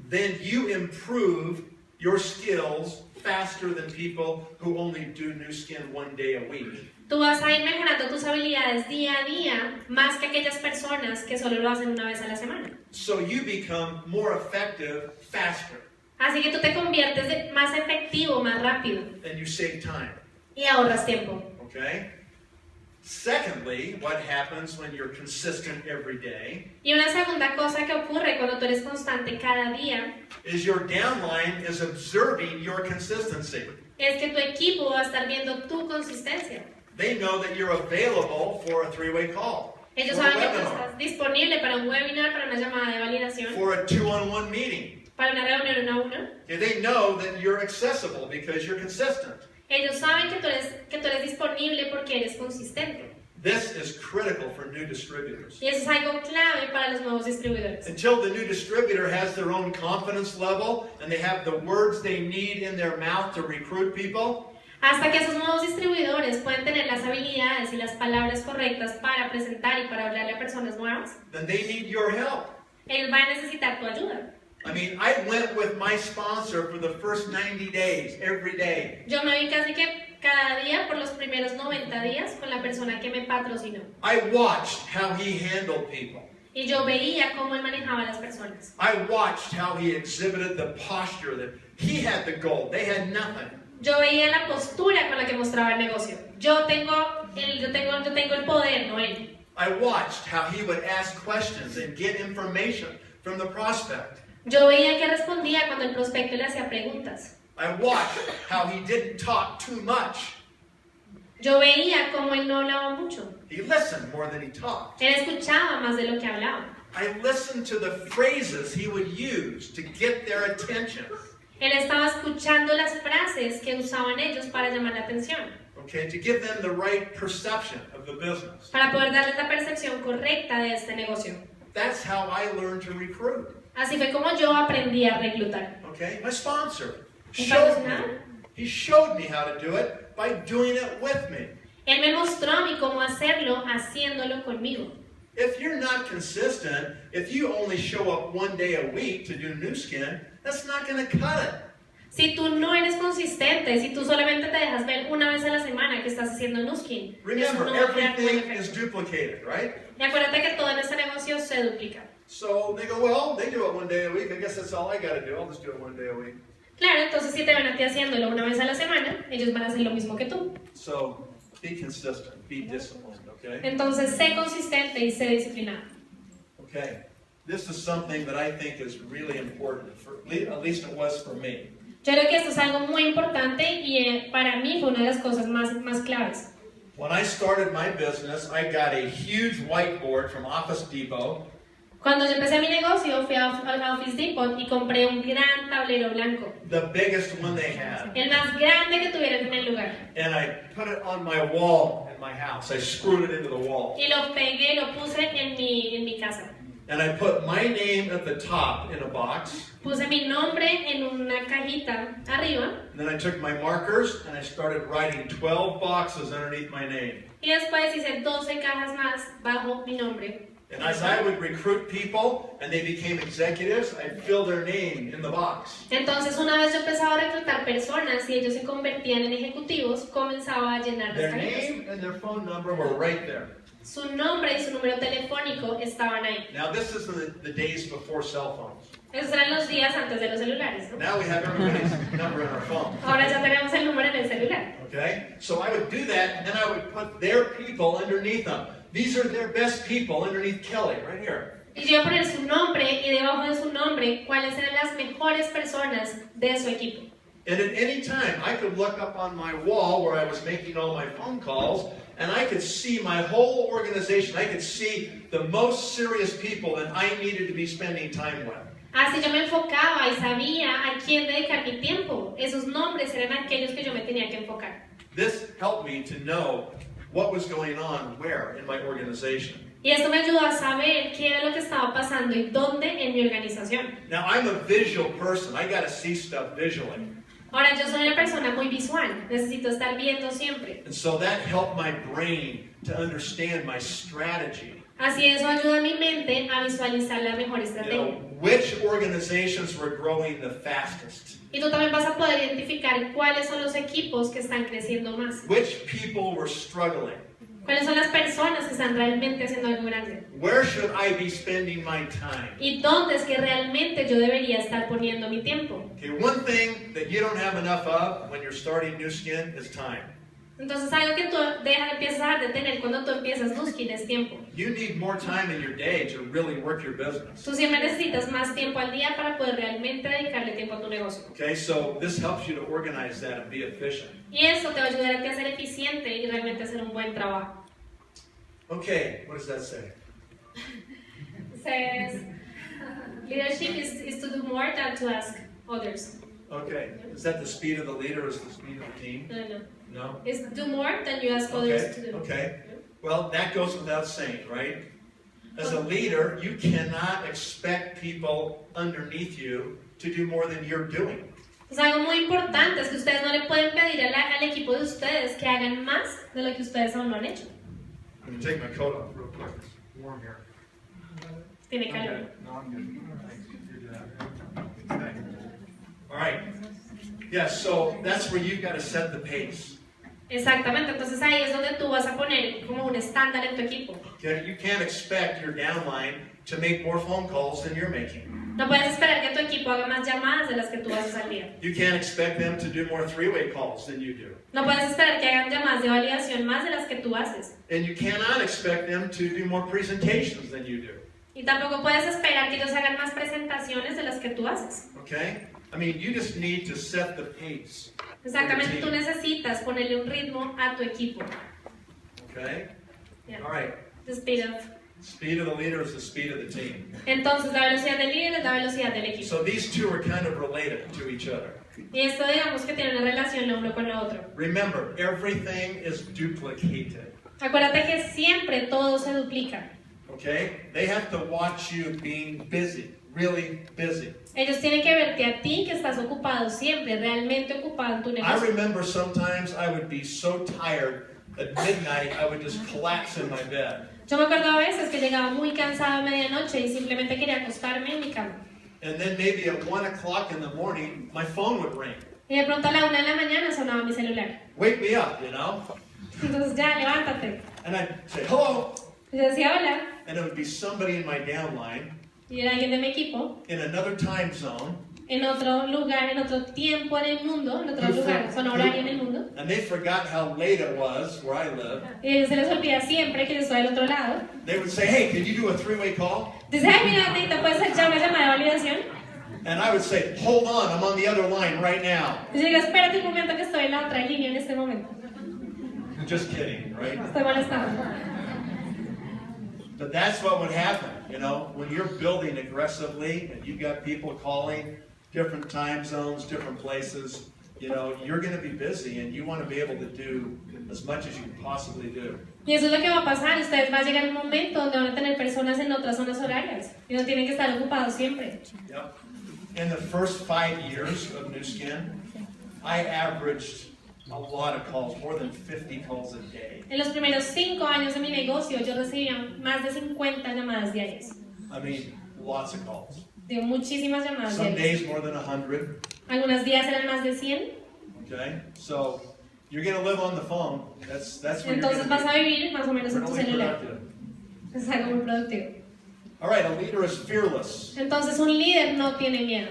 [SPEAKER 2] then you improve your skills faster than people who only do new skin one day a week.
[SPEAKER 1] tú vas a ir mejorando tus habilidades día a día más que aquellas personas que solo lo hacen una vez a la semana.
[SPEAKER 2] So you become more effective faster,
[SPEAKER 1] Así que tú te conviertes más efectivo, más rápido
[SPEAKER 2] and you save time.
[SPEAKER 1] y ahorras tiempo.
[SPEAKER 2] Okay? Secondly, what happens when you're consistent every day
[SPEAKER 1] Y una segunda cosa que ocurre cuando tú eres constante cada día
[SPEAKER 2] is your downline is observing your consistency.
[SPEAKER 1] es que tu equipo va a estar viendo tu consistencia.
[SPEAKER 2] They know that you're available for a three-way call,
[SPEAKER 1] Ellos
[SPEAKER 2] for a
[SPEAKER 1] saben que tú
[SPEAKER 2] webinar,
[SPEAKER 1] estás disponible para un webinar, para una llamada de validación,
[SPEAKER 2] for a two-on-one meeting.
[SPEAKER 1] para una reunión uno a uno.
[SPEAKER 2] Okay, they know that you're accessible because you're consistent.
[SPEAKER 1] Ellos saben que tú eres disponible porque eres consistente.
[SPEAKER 2] This is critical for new distributors.
[SPEAKER 1] Y eso es algo clave para los nuevos distribuidores.
[SPEAKER 2] Until the new distributor has their own confidence level and they have the words they need in their mouth to recruit people,
[SPEAKER 1] Hasta que esos nuevos distribuidores pueden tener las habilidades y las palabras correctas para presentar y para hablarle a personas nuevas,
[SPEAKER 2] then they need your help.
[SPEAKER 1] ellos van a necesitar tu ayuda.
[SPEAKER 2] I mean, I went with my sponsor for the first 90 days, every day.
[SPEAKER 1] Yo me vi casi que cada día por los primeros 90 días con la persona que me patrocinó.
[SPEAKER 2] I watched how he handled people.
[SPEAKER 1] Y yo veía cómo él manejaba a las personas.
[SPEAKER 2] I watched how he exhibited the posture that he had the gold, they had nothing.
[SPEAKER 1] Yo veía la postura con la que mostraba el negocio. Yo tengo el poder, no él.
[SPEAKER 2] I watched how he would ask questions and get information from the prospect.
[SPEAKER 1] Yo veía que respondía cuando el prospecto le hacía preguntas.
[SPEAKER 2] I watched how he didn't talk too much.
[SPEAKER 1] Yo veía cómo él no hablaba mucho.
[SPEAKER 2] He listened more than he talked.
[SPEAKER 1] Él escuchaba más de lo que hablaba.
[SPEAKER 2] I listened to the phrases he would use to get their attention.
[SPEAKER 1] Él estaba escuchando las frases que usaban ellos para llamar la atención,
[SPEAKER 2] Okay, to give them the right perception of the business.
[SPEAKER 1] para poder darles la percepción correcta de este negocio.
[SPEAKER 2] That's how I learned to recruit.
[SPEAKER 1] Así fue como yo aprendí a reclutar.
[SPEAKER 2] Okay, my sponsor
[SPEAKER 1] ¿Un
[SPEAKER 2] showed me.
[SPEAKER 1] patrocinador?
[SPEAKER 2] He showed me how to do it by doing it with me.
[SPEAKER 1] Él me mostró a mí cómo hacerlo, haciéndolo conmigo.
[SPEAKER 2] If you're not consistent, if you only show up one day a week to do new skin, that's not going to cut it.
[SPEAKER 1] Si tú no eres consistente, si tú solamente te dejas ver una vez a la semana que estás haciendo nuskin, eso
[SPEAKER 2] Remember,
[SPEAKER 1] no va a crear buen
[SPEAKER 2] everything is
[SPEAKER 1] efecto.
[SPEAKER 2] duplicated, right?
[SPEAKER 1] Y acuérdate que todo en este negocio se duplica.
[SPEAKER 2] So they go, well, they do it one day a week. I guess that's all I got to do. I'll just do it one day a week.
[SPEAKER 1] Claro, entonces si te ven a ti haciéndolo una vez a la semana, ellos van a hacer lo mismo que tú.
[SPEAKER 2] So be consistent, be disciplined, okay?
[SPEAKER 1] Entonces sé consistente y sé disciplinado.
[SPEAKER 2] Okay. This is something that I think is really important, at least it was for me.
[SPEAKER 1] Yo creo que esto es algo muy importante y para mí fue una de las cosas más claves.
[SPEAKER 2] When I started my business, I got a huge whiteboard from Office Depot.
[SPEAKER 1] Cuando yo empecé mi negocio, fui a Office Depot y compré un gran tablero blanco.
[SPEAKER 2] The biggest one they had.
[SPEAKER 1] El más grande que tuvieran en el lugar.
[SPEAKER 2] And I put it on my wall in my house. I screwed it into the wall.
[SPEAKER 1] Y lo pegué, lo puse en mi casa.
[SPEAKER 2] And I put my name at the top in a box.
[SPEAKER 1] Puse mi nombre en una cajita arriba.
[SPEAKER 2] And then I took my markers and I started writing 12 boxes underneath my name.
[SPEAKER 1] Y después hice 12 cajas más bajo mi nombre.
[SPEAKER 2] And as I would recruit people and they became executives, I'd fill their name in the box.
[SPEAKER 1] Entonces una vez yo empezaba a reclutar personas y ellos se convertían en ejecutivos, comenzaba a llenar las
[SPEAKER 2] Their
[SPEAKER 1] cajitas.
[SPEAKER 2] name and their phone number were right there.
[SPEAKER 1] Su nombre y su número telefónico estaban ahí.
[SPEAKER 2] Now this is the days before cell phones.
[SPEAKER 1] Esos eran los días antes de los celulares, ¿no?
[SPEAKER 2] Now we have everybody's number in our phone.
[SPEAKER 1] Ahora ya tenemos el número en el celular.
[SPEAKER 2] Okay? So I would do that and then I would put their people underneath them. These are their best people underneath Kelly, right here.
[SPEAKER 1] Y yo iba a poner su nombre y debajo de su nombre cuáles eran las mejores personas de su equipo.
[SPEAKER 2] And at any time, I could look up on my wall where I was making all my phone calls, and I could see my whole organization. I could see the most serious people that I needed to be spending time with.
[SPEAKER 1] Así yo me enfocaba y sabía a quién dedicar mi tiempo. Esos nombres eran aquellos que yo me tenía que enfocar.
[SPEAKER 2] This helped me to know what was going on where in my organization.
[SPEAKER 1] Y esto me ayudó a saber qué era lo que estaba pasando y dónde en mi organización.
[SPEAKER 2] Now, I'm a visual person. I got to see stuff visually.
[SPEAKER 1] Ahora, yo soy una persona muy visual, necesito estar viendo siempre.
[SPEAKER 2] And so that helped my brain to understand my strategy.
[SPEAKER 1] Así eso ayuda a mi mente a visualizar la mejor
[SPEAKER 2] You
[SPEAKER 1] estrategia.
[SPEAKER 2] know, which organizations were growing the fastest?
[SPEAKER 1] Y tú también vas a poder identificar cuáles son los equipos que están creciendo más.
[SPEAKER 2] Which people were struggling?
[SPEAKER 1] ¿Cuáles son las personas que están realmente haciendo algo grande?
[SPEAKER 2] Where should I be spending my time?
[SPEAKER 1] ¿Y dónde es que realmente yo debería estar poniendo mi tiempo?
[SPEAKER 2] Okay, one thing that you don't have enough of when you're starting New Skin is time.
[SPEAKER 1] Entonces algo que tú empiezas a tener cuando tú empiezas Nuskin es tiempo.
[SPEAKER 2] You need more time in your day to really work your business.
[SPEAKER 1] Tú siempre necesitas más tiempo al día para poder realmente dedicarle tiempo a tu negocio.
[SPEAKER 2] Okay, so this helps you to organize that and be efficient.
[SPEAKER 1] Y eso te va a ayudar a ti a ser eficiente y realmente hacer un buen trabajo.
[SPEAKER 2] Okay, what does that say?
[SPEAKER 1] Says, leadership is to do more than to ask others.
[SPEAKER 2] Okay, is that the speed of the leader or is the speed of the team?
[SPEAKER 1] No.
[SPEAKER 2] No?
[SPEAKER 1] It's do more than you ask others to do.
[SPEAKER 2] Okay. Well, that goes without saying, right? As a leader, you cannot expect people underneath you to do more than you're doing.
[SPEAKER 1] Es algo muy importante, es que ustedes no le pueden pedir al equipo de ustedes que hagan más de lo que ustedes aún no han hecho.
[SPEAKER 2] I'm going to take my coat off real quick. It's warm here.
[SPEAKER 1] Tiene calor.
[SPEAKER 2] Okay. No, I'm good. Thanks. You're good. Okay. All right. Yeah, so that's where you've got to set the pace.
[SPEAKER 1] Exactamente, entonces ahí es donde tú vas a poner como un estándar en tu equipo.
[SPEAKER 2] Okay? You can't expect your downline to make more phone calls than you're making.
[SPEAKER 1] No puedes esperar que tu equipo haga más llamadas de las que tú haces al día.
[SPEAKER 2] You can't expect them to do more three-way calls than you do.
[SPEAKER 1] No puedes esperar que hagan llamadas de validación más de las que tú haces.
[SPEAKER 2] And you cannot expect them to do more presentations than you do.
[SPEAKER 1] Y tampoco puedes esperar que ellos hagan más presentaciones de las que tú haces.
[SPEAKER 2] Okay? I mean, you just need to set the pace.
[SPEAKER 1] Exactamente, tú necesitas ponerle un ritmo a tu equipo.
[SPEAKER 2] Okay?
[SPEAKER 1] Yeah.
[SPEAKER 2] All right.
[SPEAKER 1] The speed of.
[SPEAKER 2] Speed of the leader is the speed of the team.
[SPEAKER 1] Entonces, la velocidad del líder es la velocidad del equipo.
[SPEAKER 2] So these two are kind of related to each other.
[SPEAKER 1] Y esto digamos que tiene una relación lo uno con lo otro.
[SPEAKER 2] Remember, everything is duplicated.
[SPEAKER 1] Acuérdate que siempre todo se duplica.
[SPEAKER 2] Okay? They have to watch you being busy, really busy.
[SPEAKER 1] Ellos tienen que verte a ti que estás ocupado siempre, realmente ocupado en tu
[SPEAKER 2] I
[SPEAKER 1] negocio.
[SPEAKER 2] remember sometimes I would be so tired at midnight I would just collapse in my bed.
[SPEAKER 1] Yo me acuerdo a veces que llegaba muy cansada a medianoche y simplemente quería acostarme en mi cama.
[SPEAKER 2] And then maybe at 1 o'clock in the morning, my phone would ring.
[SPEAKER 1] Y de pronto a la 1 de la mañana sonaba mi celular.
[SPEAKER 2] Wake me up, you know?
[SPEAKER 1] Entonces ya, levántate.
[SPEAKER 2] And I'd say, hello.
[SPEAKER 1] Y yo decía hola.
[SPEAKER 2] And it would be somebody in my downline
[SPEAKER 1] Y era alguien de mi equipo,
[SPEAKER 2] in another time zone.
[SPEAKER 1] en otro lugar, en otro tiempo en el mundo, en otro lugar, zona horaria en el mundo.
[SPEAKER 2] And they forgot how late it was where I live.
[SPEAKER 1] Y se les olvida siempre que yo estoy del otro lado.
[SPEAKER 2] They would say, hey, can you do a three-way call?
[SPEAKER 1] Dice, ay, mira, ¿te puedes echar una llamada de validación?
[SPEAKER 2] And I would say, hold on, I'm on the other line right now.
[SPEAKER 1] Y yo digo, espérate un momento que estoy en la otra línea en este momento.
[SPEAKER 2] Just kidding, right?
[SPEAKER 1] Estoy molestando.
[SPEAKER 2] But that's what would happen, you know, when you're building aggressively and you've got people calling different time zones, different places, you know, you're going to be busy and you want to be able to do as much as you can possibly do.
[SPEAKER 1] Y eso es lo que va a pasar. Ustedes va a llegar un momento donde van a tener personas en otras zonas horarias y no tienen que estar ocupados siempre.
[SPEAKER 2] Yep. In the first 5 years of New Skin, I averaged a lot of calls, more than 50 calls a day.
[SPEAKER 1] En los primeros 5 años de mi negocio, yo recibía más de 50 llamadas diarias.
[SPEAKER 2] I mean, lots of calls.
[SPEAKER 1] De muchísimas llamadas
[SPEAKER 2] Some
[SPEAKER 1] diarias.
[SPEAKER 2] days more than 100.
[SPEAKER 1] Algunos días eran más de 100.
[SPEAKER 2] Okay? So, you're going to live on the phone. That's where you're
[SPEAKER 1] Entonces vas
[SPEAKER 2] going
[SPEAKER 1] a
[SPEAKER 2] to
[SPEAKER 1] vivir más o menos
[SPEAKER 2] be
[SPEAKER 1] en tu
[SPEAKER 2] really
[SPEAKER 1] celular.
[SPEAKER 2] productive.
[SPEAKER 1] Es algo muy productivo.
[SPEAKER 2] All right, a leader is fearless.
[SPEAKER 1] Entonces un líder no tiene miedo.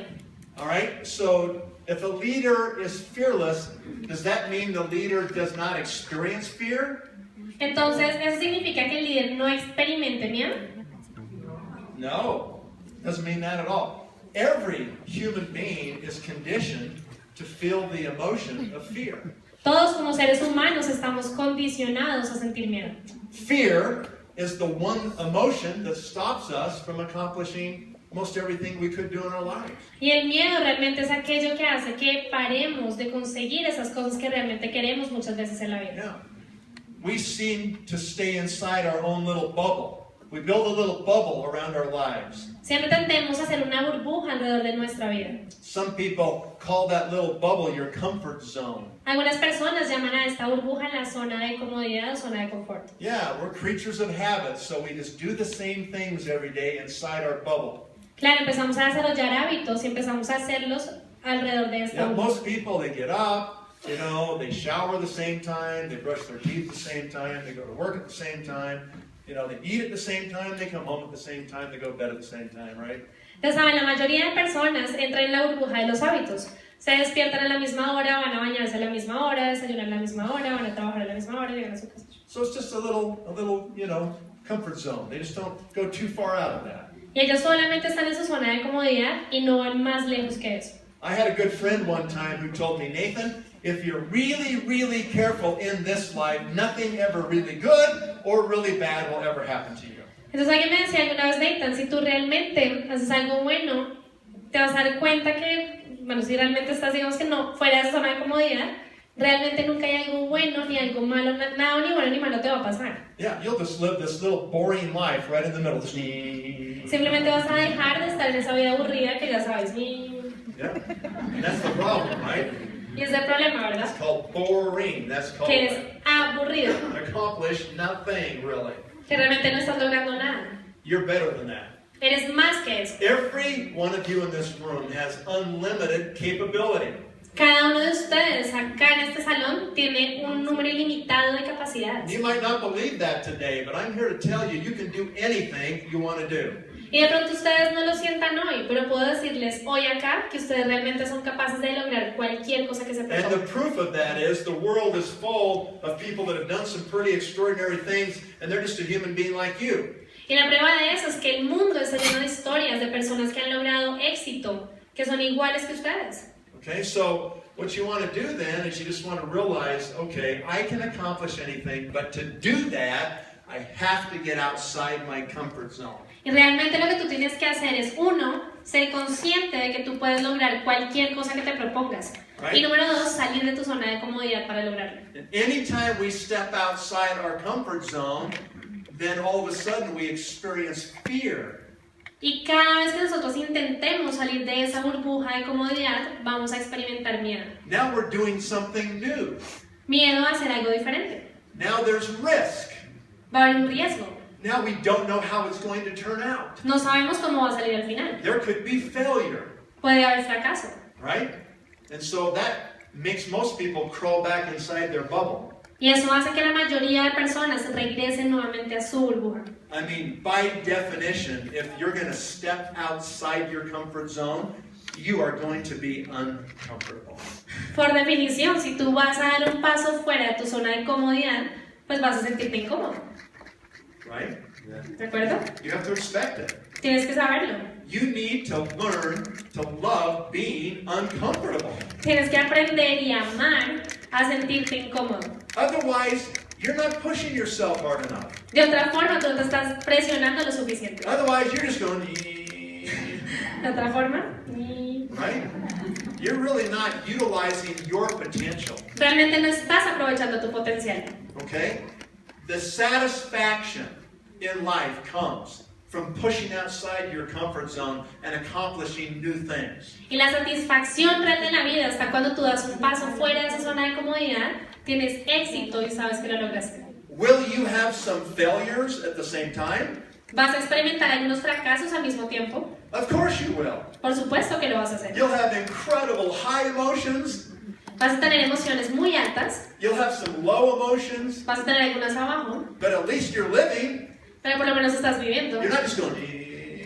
[SPEAKER 2] All right? So, if a leader is fearless, does that mean the leader does not experience fear?
[SPEAKER 1] Entonces, ¿eso significa que el líder no experimente miedo?
[SPEAKER 2] No, doesn't mean that at all. Every human being is conditioned to feel the emotion of fear.
[SPEAKER 1] Todos como seres humanos estamos condicionados a sentir miedo.
[SPEAKER 2] Fear is the one emotion that stops us from accomplishing most everything we could do in our lives.
[SPEAKER 1] Y el miedo realmente es aquello que hace que paremos de conseguir esas cosas que realmente queremos muchas veces en la vida.
[SPEAKER 2] Yeah. We seem to stay inside our own little bubble. We build a little bubble around our lives.
[SPEAKER 1] Siempre tendemos a hacer una burbuja alrededor de nuestra vida.
[SPEAKER 2] Some people call that little bubble your comfort zone.
[SPEAKER 1] Algunas personas llaman a esta burbuja la zona de comodidad o zona de confort.
[SPEAKER 2] Yeah, we're creatures of habit, so we just do the same things every day inside our bubble.
[SPEAKER 1] Claro, empezamos a desarrollar hábitos y empezamos a hacerlos alrededor de esta
[SPEAKER 2] Yeah,
[SPEAKER 1] burbuja.
[SPEAKER 2] most people, they get up, you know, they shower the same time, they brush their teeth the same time, they go to work at the same time, you know, they eat at the same time, they come home at the same time, they go to bed at the same time, right?
[SPEAKER 1] Entonces, ¿saben? La mayoría de personas entran en la burbuja de los hábitos. Se despiertan a la misma hora, van a bañarse a la misma hora, desayunan a la misma hora, van a trabajar a la misma hora, llegan a su casa.
[SPEAKER 2] So it's just a little, you know, comfort zone. They just don't go too far out of that.
[SPEAKER 1] Y ellos solamente están en su zona de comodidad y no van más lejos que eso.
[SPEAKER 2] I had a good friend one time who told me, Nathan, if you're really, really careful in this life, nothing ever really good or really bad will ever happen to you.
[SPEAKER 1] Entonces alguien me decía alguna vez, Nathan, si tú realmente haces algo bueno, te vas a dar cuenta que, bueno, si realmente estás, digamos que no, fuera de esa zona de comodidad, realmente nunca hay algo bueno ni algo malo, nada ni bueno ni malo te va a pasar.
[SPEAKER 2] Yeah, you'll just live this little boring life right in the middle.
[SPEAKER 1] Simplemente vas a dejar de estar en esa vida aburrida que ya sabes.
[SPEAKER 2] Yeah, and that's the problem, right?
[SPEAKER 1] Y es el problema, ¿verdad?
[SPEAKER 2] It's called boring. That's called
[SPEAKER 1] Que es aburrido,
[SPEAKER 2] accomplish nothing, really.
[SPEAKER 1] que realmente no estás logrando nada.
[SPEAKER 2] You're better than that.
[SPEAKER 1] Eres más que eso.
[SPEAKER 2] Every one of you in this room has unlimited capability.
[SPEAKER 1] Cada uno de ustedes acá en este salón tiene un número ilimitado de capacidades.
[SPEAKER 2] You might not believe that today, but I'm here to tell you, you can do anything you want to do.
[SPEAKER 1] Y de pronto ustedes no lo sientan hoy, pero puedo decirles hoy acá que ustedes realmente son capaces de lograr cualquier cosa que se
[SPEAKER 2] And the
[SPEAKER 1] propongan.
[SPEAKER 2] proof of that is the world is full of people that have done some pretty extraordinary things, and they're just a human being like you.
[SPEAKER 1] Y la prueba de eso es que el mundo está lleno de historias de personas que han logrado éxito, que son iguales que ustedes.
[SPEAKER 2] Okay, so what you want to do then is you just want to realize, okay, I can accomplish anything, but to do that, I have to get outside my comfort zone.
[SPEAKER 1] Y realmente lo que tú tienes que hacer es, uno, ser consciente de que tú puedes lograr cualquier cosa que te propongas.
[SPEAKER 2] Right.
[SPEAKER 1] Y número dos, salir de tu zona de comodidad para lograrlo.
[SPEAKER 2] And anytime we step outside our comfort zone, then all of a sudden we experience fear.
[SPEAKER 1] Y cada vez que nosotros intentemos salir de esa burbuja de comodidad, vamos a experimentar miedo.
[SPEAKER 2] Now we're doing something new.
[SPEAKER 1] Miedo a hacer algo diferente.
[SPEAKER 2] Now there's risk.
[SPEAKER 1] Va a haber un riesgo.
[SPEAKER 2] Now we don't know how it's going to turn out.
[SPEAKER 1] No sabemos cómo va a salir al final.
[SPEAKER 2] There could be failure,
[SPEAKER 1] Puede haber fracaso.
[SPEAKER 2] right? And so that makes most people crawl back inside their bubble.
[SPEAKER 1] Y eso hace que la mayoría de personas regresen nuevamente a su burbuja.
[SPEAKER 2] I mean, by definition, if you're going to step outside your comfort zone, you are going to be uncomfortable.
[SPEAKER 1] Por definición, si tú vas a dar un paso fuera de tu zona de comodidad, pues vas a sentirte incómodo.
[SPEAKER 2] Right?
[SPEAKER 1] ¿De acuerdo?
[SPEAKER 2] You have to expect it.
[SPEAKER 1] Tienes que saberlo.
[SPEAKER 2] You need to learn to love being uncomfortable.
[SPEAKER 1] Tienes que aprender y amar a sentirte incómodo.
[SPEAKER 2] Otherwise, you're not pushing yourself hard enough.
[SPEAKER 1] De otra forma, tú no te estás presionando lo suficiente.
[SPEAKER 2] Otherwise, you're just going,
[SPEAKER 1] De otra forma,
[SPEAKER 2] right? You're really not utilizing your potential.
[SPEAKER 1] realmente no estás aprovechando tu potencial.
[SPEAKER 2] Okay? The satisfaction in life comes from pushing outside your comfort zone and accomplishing new things.
[SPEAKER 1] Y la satisfacción real de la vida está cuando tú das un paso fuera de esa zona de comodidad, tienes éxito y sabes que lo lograste.
[SPEAKER 2] Will you have some failures at the same time?
[SPEAKER 1] ¿Vas a experimentar algunos fracasos al mismo tiempo?
[SPEAKER 2] Of course you will.
[SPEAKER 1] Por supuesto que lo vas a hacer.
[SPEAKER 2] You'll have incredible high emotions.
[SPEAKER 1] Vas a tener emociones muy altas,
[SPEAKER 2] You'll have some low emotions.
[SPEAKER 1] vas a tener algunas abajo,
[SPEAKER 2] But at least you're living.
[SPEAKER 1] pero por lo menos estás viviendo.
[SPEAKER 2] You're not just going,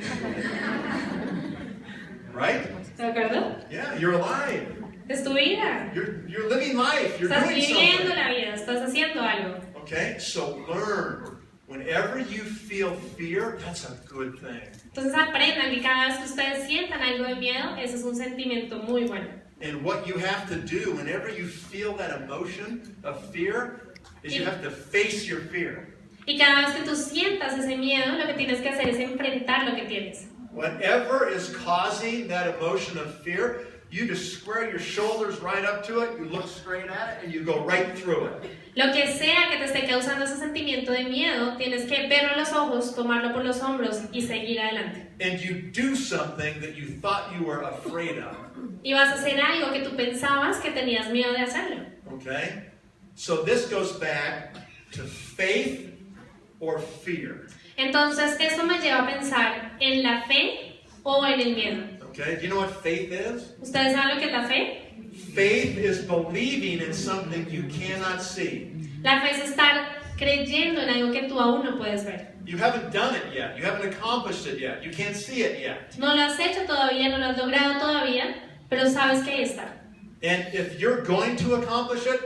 [SPEAKER 2] right?
[SPEAKER 1] ¿De acuerdo?
[SPEAKER 2] Yeah, you're alive.
[SPEAKER 1] Es tu vida.
[SPEAKER 2] You're living life. You're
[SPEAKER 1] Estás
[SPEAKER 2] doing
[SPEAKER 1] viviendo
[SPEAKER 2] something.
[SPEAKER 1] la vida, estás haciendo algo.
[SPEAKER 2] Okay, so learn. Whenever you feel fear, that's a good thing.
[SPEAKER 1] Entonces aprendan que cada vez que ustedes sientan algo de miedo, ese es un sentimiento muy bueno.
[SPEAKER 2] And what you have to do whenever you feel that emotion of fear is you have to face your fear.
[SPEAKER 1] Y cada vez que tú sientas ese miedo, lo que tienes que hacer es enfrentar lo que tienes.
[SPEAKER 2] Whatever is causing that emotion of fear, you just square your shoulders right up to it, you look straight at it, and you go right through it.
[SPEAKER 1] Lo que sea que te esté causando ese sentimiento de miedo, tienes que verlo en los ojos, tomarlo por los hombros y seguir adelante.
[SPEAKER 2] And you do something that you thought you were afraid of.
[SPEAKER 1] Y vas a hacer algo que tú pensabas que tenías miedo de hacerlo.
[SPEAKER 2] Okay? So this goes back to faith or fear.
[SPEAKER 1] Entonces, esto me lleva a pensar en la fe o en el miedo.
[SPEAKER 2] Okay? Do you know what faith is?
[SPEAKER 1] ¿Ustedes saben lo que es la fe?
[SPEAKER 2] Faith is believing in something you cannot see.
[SPEAKER 1] La fe es estar creyendo en algo que tú aún no puedes ver.
[SPEAKER 2] You haven't done it yet. You haven't accomplished it yet. You can't see it yet.
[SPEAKER 1] No lo has hecho todavía, no lo has logrado todavía, pero sabes que ahí está.
[SPEAKER 2] And if you're going to accomplish it,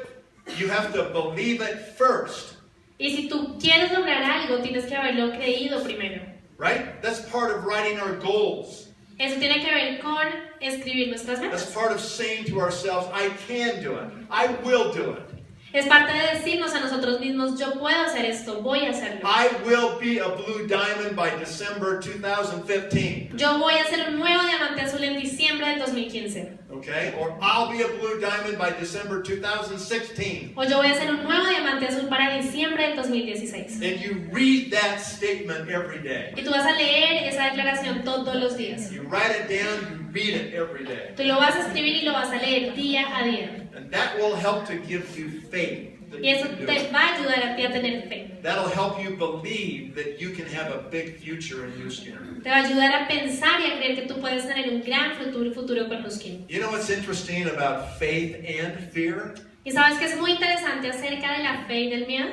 [SPEAKER 2] you have to believe it first.
[SPEAKER 1] Y si tú quieres lograr algo, tienes que haberlo creído primero.
[SPEAKER 2] Right? That's part of writing our goals.
[SPEAKER 1] Eso tiene que ver con escribir nuestras
[SPEAKER 2] That's
[SPEAKER 1] metas.
[SPEAKER 2] part of saying to ourselves, I can do it. I will do it.
[SPEAKER 1] Es parte de decirnos a nosotros mismos, yo puedo hacer esto, voy a hacerlo.
[SPEAKER 2] I will be a blue diamond by December 2015.
[SPEAKER 1] Yo voy a ser un nuevo diamante azul en diciembre del 2015.
[SPEAKER 2] Okay? Or I'll be a blue diamond by December 2016.
[SPEAKER 1] O yo voy a ser un nuevo diamante azul para diciembre del 2016.
[SPEAKER 2] And you read that statement every day.
[SPEAKER 1] Y tú vas a leer esa declaración todos los días.
[SPEAKER 2] You write it down, you read it every day.
[SPEAKER 1] Tú lo vas a escribir y lo vas a leer día a día.
[SPEAKER 2] And that will help to give you faith. That
[SPEAKER 1] Y
[SPEAKER 2] you
[SPEAKER 1] eso
[SPEAKER 2] can do
[SPEAKER 1] te
[SPEAKER 2] it.
[SPEAKER 1] va a ayudar a ti a tener fe.
[SPEAKER 2] That'll help you believe that you can have a big future in Houston.
[SPEAKER 1] Te va a ayudar a pensar y a creer que tú puedes tener un gran futuro con Nuskin.
[SPEAKER 2] You know what's interesting about faith and fear?
[SPEAKER 1] ¿Y sabes qué es muy interesante acerca de la fe y del miedo?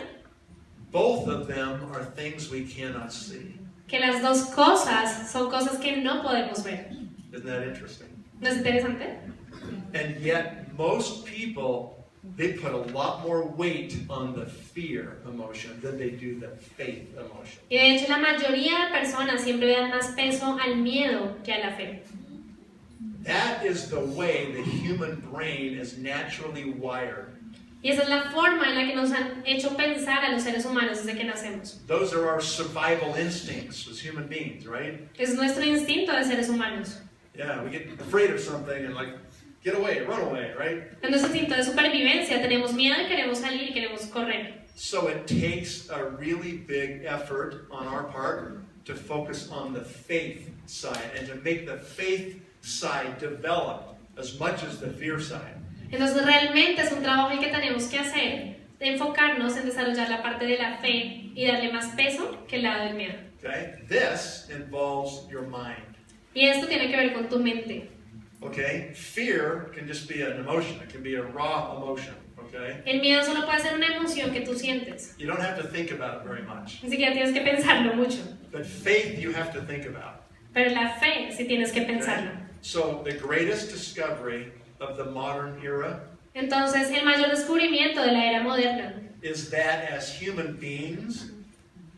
[SPEAKER 2] Both of them are things we cannot see.
[SPEAKER 1] Que las dos cosas son cosas que no podemos ver.
[SPEAKER 2] Isn't that interesting?
[SPEAKER 1] ¿No es interesante?
[SPEAKER 2] And yet, most people, they put a lot more weight on the fear emotion than they do the faith emotion.
[SPEAKER 1] Y de hecho la mayoría de personas siempre dan más peso al miedo que a la fe.
[SPEAKER 2] That is the way the human brain is naturally wired.
[SPEAKER 1] Y esa es la forma en la que nos han hecho pensar a los seres humanos desde que nacemos.
[SPEAKER 2] Those are our survival instincts as human beings, right?
[SPEAKER 1] Es nuestro instinto de seres humanos.
[SPEAKER 2] Yeah, we get afraid of something and like, get away, run away, right?
[SPEAKER 1] Es nuestro instinto de supervivencia. Tenemos miedo y queremos salir y queremos correr.
[SPEAKER 2] So it takes a really big effort on our part to focus on the faith side and to make the faith side develop as much as the fear side.
[SPEAKER 1] Entonces realmente es un trabajo el que tenemos que hacer, de enfocarnos en desarrollar la parte de la fe y darle más peso que el lado del miedo.
[SPEAKER 2] Okay? This involves your mind.
[SPEAKER 1] Y esto tiene que ver con tu mente.
[SPEAKER 2] Okay? Fear can just be an emotion. It can be a raw emotion. Okay?
[SPEAKER 1] El miedo solo puede ser una emoción que tú sientes.
[SPEAKER 2] You don't have to think about it very much.
[SPEAKER 1] Ni siquiera tienes que pensarlo mucho.
[SPEAKER 2] But faith you have to think about.
[SPEAKER 1] Pero la fe sí tienes que
[SPEAKER 2] Okay?
[SPEAKER 1] pensarlo.
[SPEAKER 2] So the greatest discovery of the modern era
[SPEAKER 1] Entonces, el mayor descubrimiento de la era moderna
[SPEAKER 2] is that as human beings,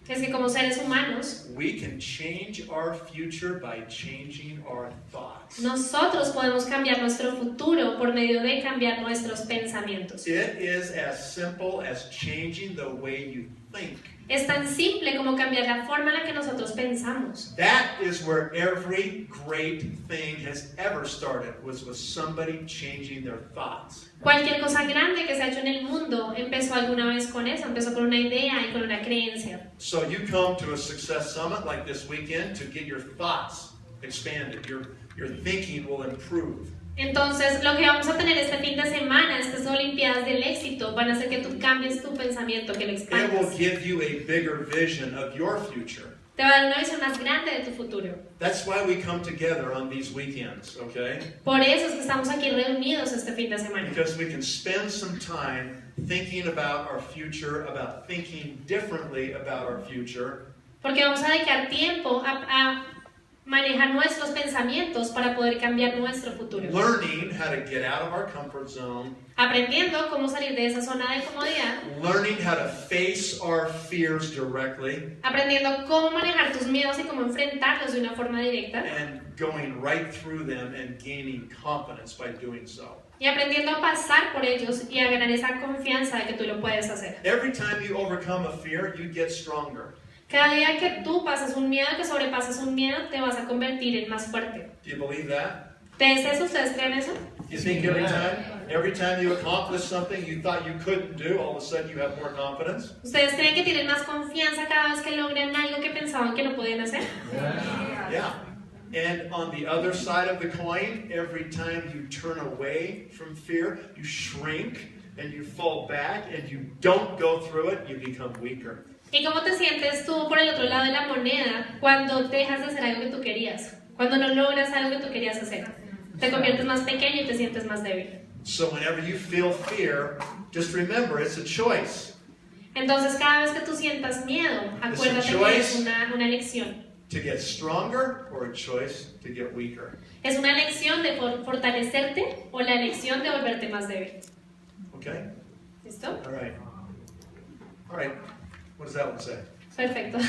[SPEAKER 1] es que como seres humanos,
[SPEAKER 2] we can change our future by changing our thoughts.
[SPEAKER 1] nosotros podemos cambiar nuestro futuro por medio de cambiar nuestros pensamientos.
[SPEAKER 2] It is as simple as changing the way you think.
[SPEAKER 1] Es tan simple como cambiar la forma en la que nosotros pensamos.
[SPEAKER 2] That is where every great thing has ever started, was with somebody changing their thoughts.
[SPEAKER 1] Cualquier cosa grande que se ha hecho en el mundo empezó alguna vez con eso, empezó con una idea y con una creencia.
[SPEAKER 2] So you come to a success summit like this weekend to get your thoughts expanded. Your thinking will improve.
[SPEAKER 1] Entonces, lo que vamos a tener este fin de semana, estas Olimpiadas del Éxito, van a hacer que tú cambies tu pensamiento, que lo
[SPEAKER 2] It will
[SPEAKER 1] expandas.
[SPEAKER 2] give you a bigger vision of your future.
[SPEAKER 1] Te va a dar una visión más grande de tu futuro.
[SPEAKER 2] That's why we come together on these weekends, okay?
[SPEAKER 1] Por eso es que estamos aquí reunidos este fin de semana.
[SPEAKER 2] Because we can spend some time thinking about our future, about thinking differently about our future.
[SPEAKER 1] Porque vamos a dedicar tiempo a manejar nuestros pensamientos para poder cambiar nuestro futuro.
[SPEAKER 2] Learning how to get out of our comfort zone.
[SPEAKER 1] Aprendiendo cómo salir de esa zona de comodidad.
[SPEAKER 2] Learning how to face our fears directly.
[SPEAKER 1] Aprendiendo cómo manejar tus miedos y cómo enfrentarlos de una forma directa.
[SPEAKER 2] And going right through them and gaining confidence by doing so.
[SPEAKER 1] Y aprendiendo a pasar por ellos y a ganar esa confianza de que tú lo puedes hacer.
[SPEAKER 2] Every time you overcome a fear, you get stronger.
[SPEAKER 1] Cada día que tú pasas un miedo, que sobrepasas un miedo, te vas a convertir en más fuerte.
[SPEAKER 2] Do you believe that?
[SPEAKER 1] ¿Es eso? ¿Ustedes creen eso?
[SPEAKER 2] You think every time you accomplish something you thought you couldn't do, all of a sudden you have more confidence?
[SPEAKER 1] ¿Ustedes creen que tienen más confianza cada vez que logran algo que pensaban que no podían hacer?
[SPEAKER 2] Yeah. And on the other side of the coin, every time you turn away from fear, you shrink and you fall back and you don't go through it, you become weaker.
[SPEAKER 1] ¿Y cómo te sientes tú por el otro lado de la moneda cuando dejas de hacer algo que tú querías? Cuando no logras algo que tú querías hacer. Te conviertes más pequeño y te sientes más débil.
[SPEAKER 2] So whenever you feel fear, just remember it's a choice.
[SPEAKER 1] Entonces cada vez que tú sientas miedo, acuérdate que es una elección.
[SPEAKER 2] To get stronger or a choice to get weaker.
[SPEAKER 1] Es una elección de fortalecerte o la elección de volverte más débil.
[SPEAKER 2] Okay?
[SPEAKER 1] ¿Listo?
[SPEAKER 2] All right. All right. What does that one say?
[SPEAKER 1] Perfecto.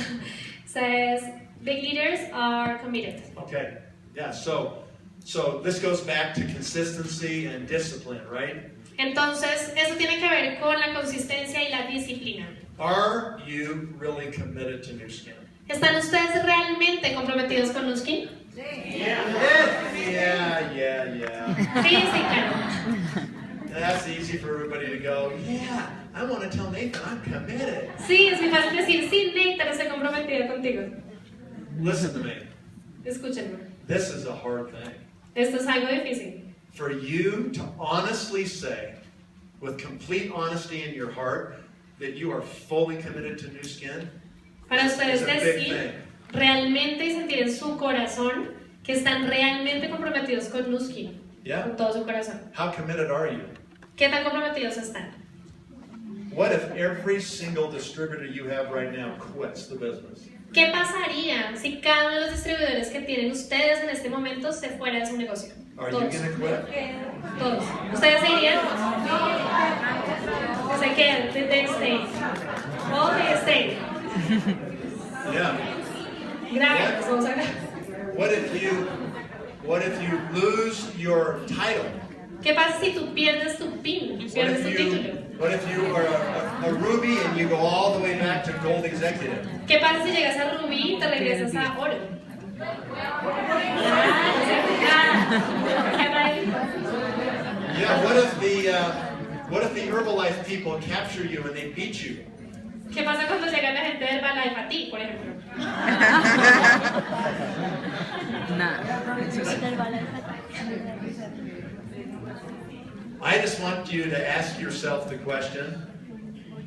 [SPEAKER 1] Says big leaders are committed.
[SPEAKER 2] Okay. Yeah, so this goes back to consistency and discipline, right?
[SPEAKER 1] Entonces, eso tiene que ver con la consistencia y la disciplina.
[SPEAKER 2] Are you really committed to New Skin?
[SPEAKER 1] ¿Están ustedes realmente comprometidos con Nuskin?
[SPEAKER 2] Yeah,
[SPEAKER 1] Sí, claro.
[SPEAKER 2] That's easy for everybody to go, yeah, I want to tell Nathan I'm committed.
[SPEAKER 1] Sí, es muy fácil decir, sí, Nathan, estoy comprometido contigo.
[SPEAKER 2] Listen to me.
[SPEAKER 1] Escúchenme.
[SPEAKER 2] This is a hard thing.
[SPEAKER 1] Esto es algo difícil.
[SPEAKER 2] For you to honestly say, with complete honesty in your heart, that you are fully committed to New Skin.
[SPEAKER 1] Para ustedes decir realmente y sentir en su corazón que están realmente comprometidos con Nuskin, con todo su corazón.
[SPEAKER 2] How committed are you?
[SPEAKER 1] ¿Qué tan comprometidos están?
[SPEAKER 2] What if every single distributor you have right now quits the business?
[SPEAKER 1] ¿Qué pasaría si cada uno de los distribuidores que tienen ustedes en este momento se fuera de su negocio?
[SPEAKER 2] Are you going to quit?
[SPEAKER 1] Todos. ¿Ustedes se irían? Se quedan. They stay. All they stay.
[SPEAKER 2] Yeah.
[SPEAKER 1] Gracias. Vamos a ver.
[SPEAKER 2] What if you lose your title?
[SPEAKER 1] ¿Qué pasa si tú pierdes tu pin? Pierdes tu título.
[SPEAKER 2] What if you are a Ruby and you go all the way back to Gold Executive?
[SPEAKER 1] ¿Qué pasa si llegas a Rubí y te regresas a Oro?
[SPEAKER 2] Yeah. What if the Herbalife people capture you and they beat you?
[SPEAKER 1] ¿Qué pasa cuando llega la gente de Herbalife a ti, por ejemplo?
[SPEAKER 2] I just want you to ask yourself the question,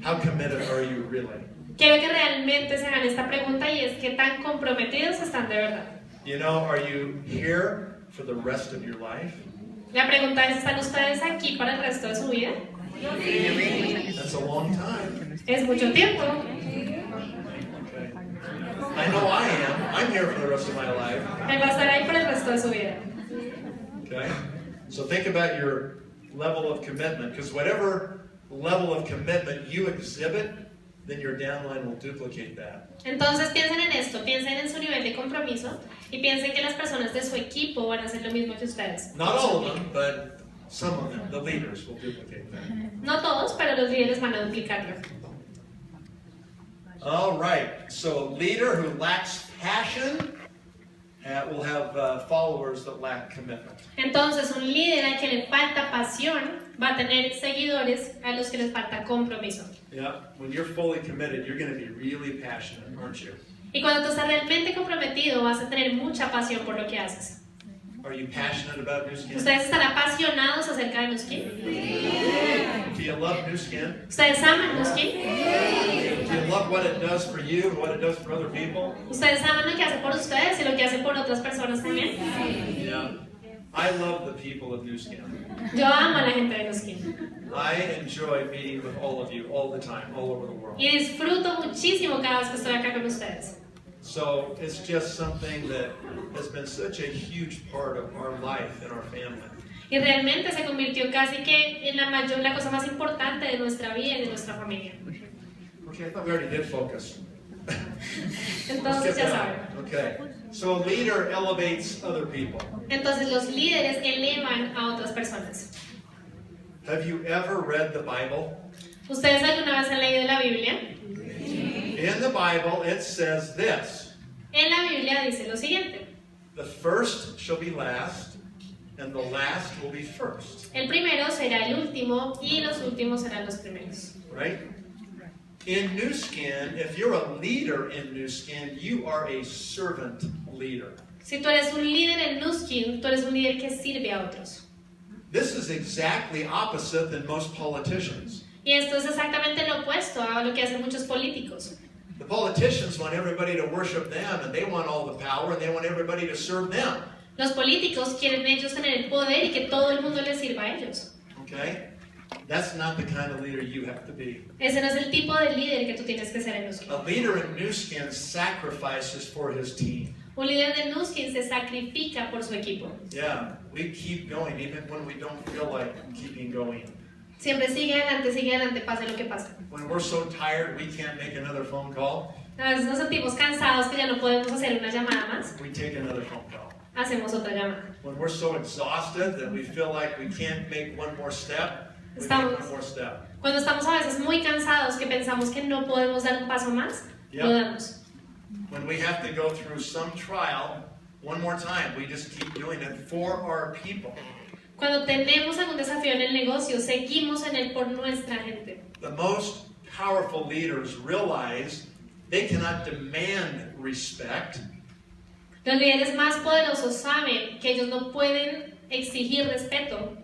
[SPEAKER 2] how committed are you really?
[SPEAKER 1] Quiero que realmente se hagan esta pregunta y es ¿qué tan comprometidos están de verdad?
[SPEAKER 2] You know, are you here for the rest of your life?
[SPEAKER 1] La pregunta es, ¿están ustedes aquí para el resto de su vida?
[SPEAKER 2] That's a long time.
[SPEAKER 1] Es mucho tiempo.
[SPEAKER 2] Okay. I know I am. I'm here for the rest of my life.
[SPEAKER 1] Él va a estar ahí por el resto de su vida.
[SPEAKER 2] Okay? So think about your level of commitment, because whatever level of commitment you exhibit, then your downline will duplicate that.
[SPEAKER 1] Entonces piensen en esto, piensen en su nivel de compromiso y piensen que las personas de su equipo van a hacer lo mismo que ustedes.
[SPEAKER 2] Not all of them, but some of them, the leaders, will duplicate that.
[SPEAKER 1] No todos, pero los líderes van a duplicarlo.
[SPEAKER 2] All right, so a leader who lacks passion will have followers that lack commitment.
[SPEAKER 1] Entonces un líder al que le falta pasión va a tener seguidores a los que les falta compromiso.
[SPEAKER 2] Yeah, when you're fully committed, you're going to be really passionate, aren't you?
[SPEAKER 1] Y cuando tú estás realmente comprometido, vas a tener mucha pasión por lo que haces.
[SPEAKER 2] Are you passionate about New Skin?
[SPEAKER 1] ¿Ustedes están apasionados acerca de Nuskin?
[SPEAKER 2] Do you love New Skin?
[SPEAKER 1] ¿Ustedes aman Nuskin?
[SPEAKER 2] Do you love what it does for you and what it does for other people?
[SPEAKER 1] ¿Ustedes aman lo que hace por ustedes y lo que hace por otras personas también?
[SPEAKER 2] Yeah. I love the people of New Skin.
[SPEAKER 1] Yo amo a la gente de Nuskin.
[SPEAKER 2] I enjoy meeting with all of you all the time, all over the world.
[SPEAKER 1] Y disfruto muchísimo cada vez que estoy acá con ustedes.
[SPEAKER 2] So it's just something that has been such a huge part of our life and our family.
[SPEAKER 1] Y realmente se convirtió casi que en la cosa más importante de nuestra vida y de nuestra familia.
[SPEAKER 2] Okay, I thought we already did focus.
[SPEAKER 1] Entonces ya saben.
[SPEAKER 2] Okay. So a leader elevates other people.
[SPEAKER 1] Entonces los líderes elevan a otras personas.
[SPEAKER 2] Have you ever read the Bible?
[SPEAKER 1] ¿Ustedes alguna vez han leído la Biblia?
[SPEAKER 2] In the Bible it says this.
[SPEAKER 1] En la Biblia dice lo siguiente.
[SPEAKER 2] The first shall be last, and the last will be first.
[SPEAKER 1] El primero será el último y los últimos serán los primeros.
[SPEAKER 2] Right? In New Skin, if you're a leader in New Skin, you are a servant leader.
[SPEAKER 1] Si tú eres un líder en Nuskin, tú eres un líder que sirve a otros.
[SPEAKER 2] This is exactly opposite than most politicians.
[SPEAKER 1] Y esto es exactamente lo opuesto a lo que hacen muchos políticos.
[SPEAKER 2] The politicians want everybody to worship them, and they want all the power, and they want everybody to serve them.
[SPEAKER 1] Los políticos quieren ellos tener el poder y que todo el mundo les sirva a ellos.
[SPEAKER 2] Okay? That's not the kind of leader you have to be.
[SPEAKER 1] Ese no es el tipo de líder que tú tienes que ser en Nuskin.
[SPEAKER 2] A leader in New Skin sacrifices for his team.
[SPEAKER 1] Un líder de Nuskin se sacrifica por su equipo.
[SPEAKER 2] Yeah, we keep going even when we don't feel like keeping going.
[SPEAKER 1] Siempre sigue adelante, pase lo que pase.
[SPEAKER 2] When we're so tired we can't make another phone call,
[SPEAKER 1] A veces nos sentimos cansados que ya no podemos hacer una llamada más.
[SPEAKER 2] we take another phone call.
[SPEAKER 1] Hacemos otra llamada.
[SPEAKER 2] When we're so exhausted that we feel like we can't make one more step, we make one more step.
[SPEAKER 1] Cuando estamos a veces muy cansados que pensamos que no podemos dar un paso más, lo damos.
[SPEAKER 2] When we have to go through some trial, one more time, we just keep doing it for our people.
[SPEAKER 1] Cuando tenemos algún desafío en el negocio, seguimos en él por nuestra gente.
[SPEAKER 2] The most powerful leaders realize they cannot demand respect.
[SPEAKER 1] Los líderes más poderosos saben que ellos no pueden exigir respeto.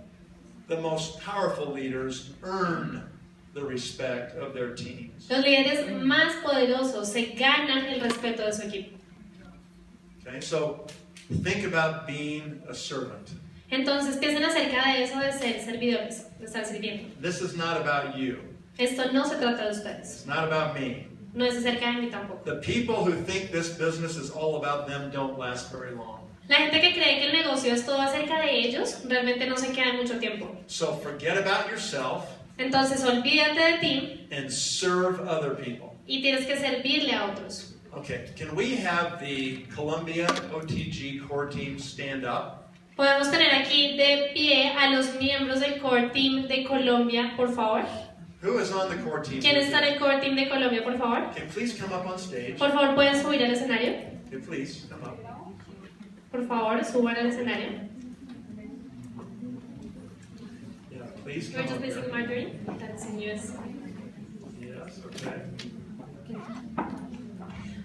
[SPEAKER 2] The most powerful leaders earn the respect of their teams.
[SPEAKER 1] Los líderes más poderosos se ganan el respeto de su equipo.
[SPEAKER 2] Okay, so think about being a servant.
[SPEAKER 1] Entonces piensen acerca de eso de ser servidores, de estar sirviendo.
[SPEAKER 2] This is not about you.
[SPEAKER 1] Esto no se trata de ustedes.
[SPEAKER 2] It's not about me.
[SPEAKER 1] No es acerca de mí tampoco.
[SPEAKER 2] The people who think this business is all about them don't last very long.
[SPEAKER 1] La gente que cree que el negocio es todo acerca de ellos, realmente no se queda mucho tiempo.
[SPEAKER 2] So forget about yourself
[SPEAKER 1] Entonces olvídate de ti
[SPEAKER 2] and serve other people.
[SPEAKER 1] y tienes que servirle a otros.
[SPEAKER 2] Okay, can we have the Columbia OTG core team stand up?
[SPEAKER 1] Podemos tener aquí de pie a los miembros del core team de Colombia, por favor.
[SPEAKER 2] Who is on the core team?
[SPEAKER 1] ¿Quién está en el core team de Colombia, por favor?
[SPEAKER 2] Okay, please come up on stage.
[SPEAKER 1] Por favor, pueden subir al escenario.
[SPEAKER 2] Okay, please come up.
[SPEAKER 1] Por favor, suban al escenario.
[SPEAKER 2] Yeah, please
[SPEAKER 1] We're
[SPEAKER 2] come
[SPEAKER 1] just
[SPEAKER 2] up
[SPEAKER 1] missing
[SPEAKER 2] here.
[SPEAKER 1] Marjorie. That's in US.
[SPEAKER 2] Yes, okay.